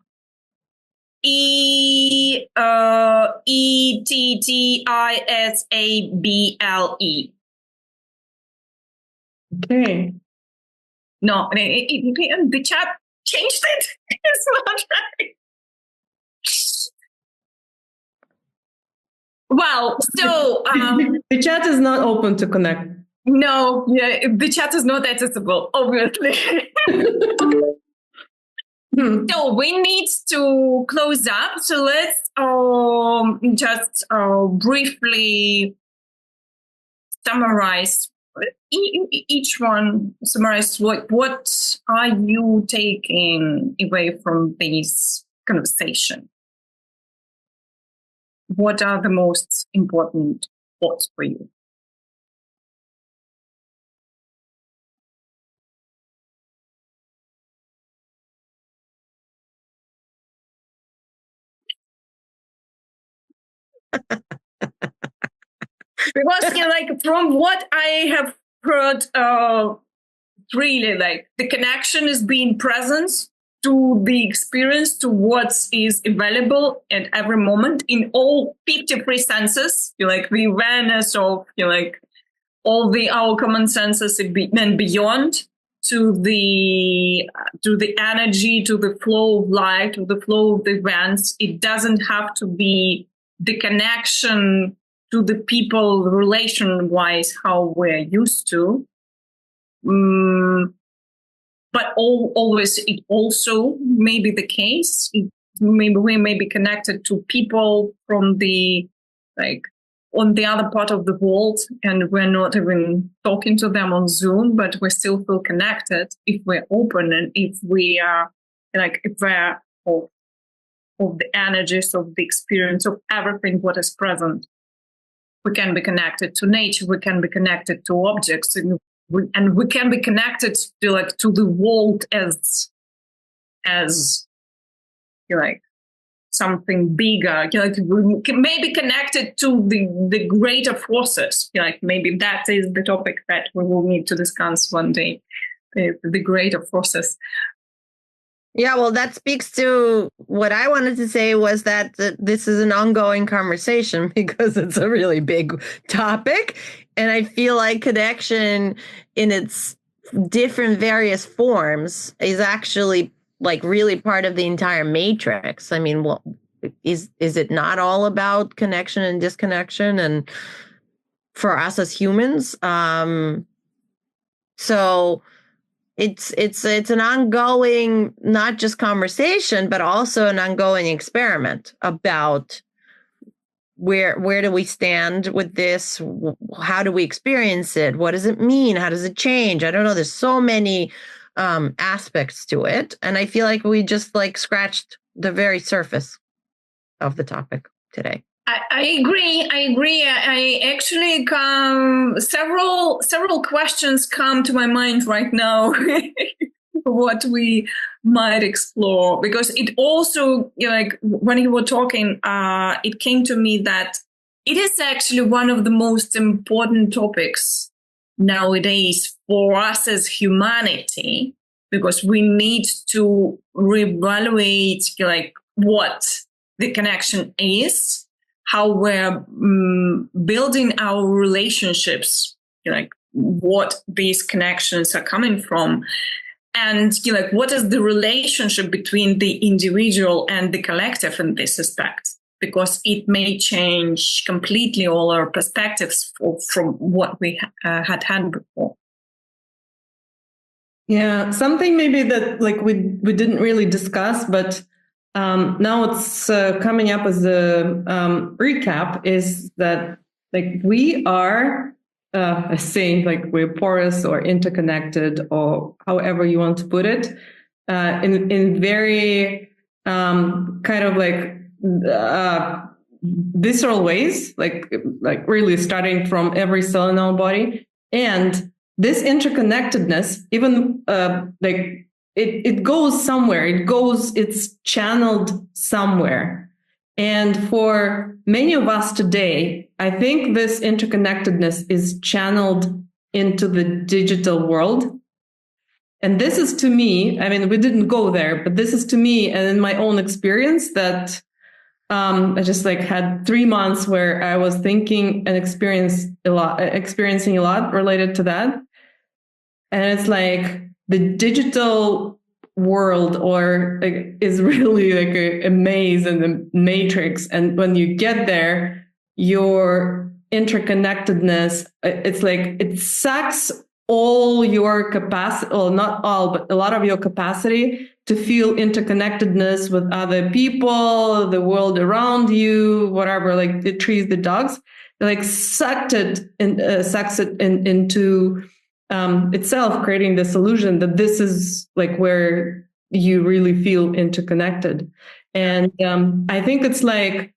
Okay. No, the chat changed it. It's not right. Well, so the chat is not open to connect. No, yeah, the chat is not accessible, obviously. So we need to close up. So let's just briefly summarize. Each one summarize what are you taking away from this conversation? What are the most important thoughts for you? Because like from what I have heard, really like the connection is being present to the experience, to what is available at every moment in all 53 senses. Like the awareness of like all our common senses and beyond, to the energy, to the flow of light, to the flow of the events. It doesn't have to be the connection to the people relation-wise how we're used to. But always it also may be the case. Maybe we may be connected to people from the like on the other part of the world, and we're not even talking to them on Zoom, but we still feel connected if we're open and if we are like aware of the energies, of the experience, of everything what is present. We can be connected to nature. We can be connected to objects, and we can be connected to the world as like something bigger. Like we can maybe connected to the greater forces. Like maybe that is the topic that we will need to discuss one day. The greater forces. Yeah, well, that speaks to what I wanted to say was that this is an ongoing conversation because it's a really big topic. And I feel like connection in its different various forms is actually like really part of the entire matrix. I mean, well, is it not all about connection and disconnection and for us as humans? So it's an ongoing, not just conversation, but also an ongoing experiment about where do we stand with this? How do we experience it? What does it mean? How does it change? I don't know. There's so many aspects to it. And I feel like we just like scratched the very surface of the topic today. I agree. I actually several questions come to my mind right now. What we might explore, because it also, like when you were talking, it came to me that it is actually one of the most important topics nowadays for us as humanity, because we need to reevaluate like what the connection is, how we're building our relationships, like what these connections are coming from. And like, what is the relationship between the individual and the collective in this aspect? Because it may change completely all our perspectives from what we had before. Yeah, something maybe that like we didn't really discuss, but now it's coming up as a recap is that like we are saying like we're porous or interconnected or however you want to put it in very kind of like visceral ways, like really starting from every cell in our body. And this interconnectedness, even like it goes somewhere, it's channeled somewhere. And for many of us today, I think this interconnectedness is channeled into the digital world. And this is to me, I mean, we didn't go there, but this is to me, and in my own experience, that I just like had 3 months where I was thinking and experiencing a lot related to that. And it's like the digital world or like is really like a maze and a matrix. And when you get there, your interconnectedness, it's like it sucks all your capacity, well, not all, but a lot of your capacity to feel interconnectedness with other people, the world around you, whatever, like the trees, the dogs, like sucks it into itself, creating this illusion that this is like where you really feel interconnected. And I think it's like,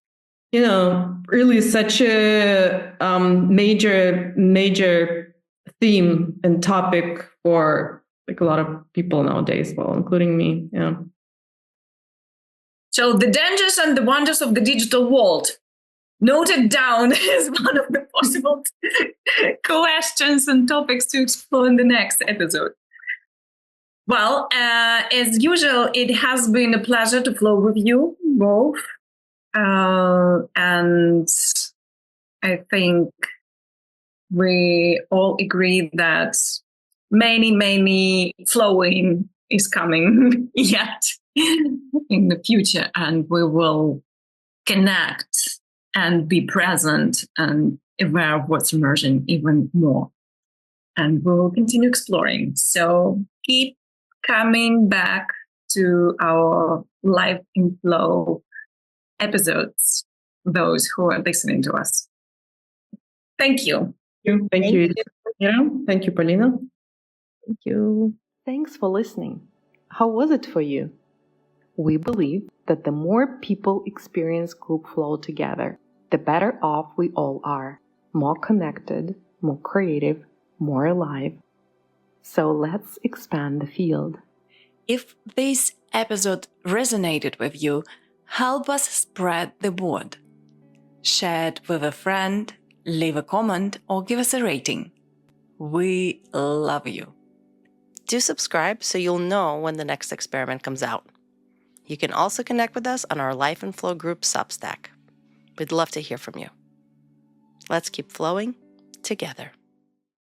really such a major theme and topic for like a lot of people nowadays, well, including me. Yeah. So the dangers and the wonders of the digital world, noted down as one of the possible questions and topics to explore in the next episode. Well, as usual, it has been a pleasure to flow with you both. And I think we all agree that many flowing is coming yet in the future, and we will connect and be present and aware of what's emerging even more. And we'll continue exploring. So keep coming back to our Life in Flow episodes, those who are listening to us. Thank you. Thank you. Yeah. Thank you, Paulina. Thank you. Thanks for listening. How was it for you? We believe that the more people experience group flow together, the better off we all are. More connected, more creative, more alive. So let's expand the field. If this episode resonated with you, help us spread the word. Share it with a friend, leave a comment, or give us a rating. We love you. Do subscribe so you'll know when the next experiment comes out. You can also connect with us on our Life and Flow group Substack. We'd love to hear from you. Let's keep flowing together.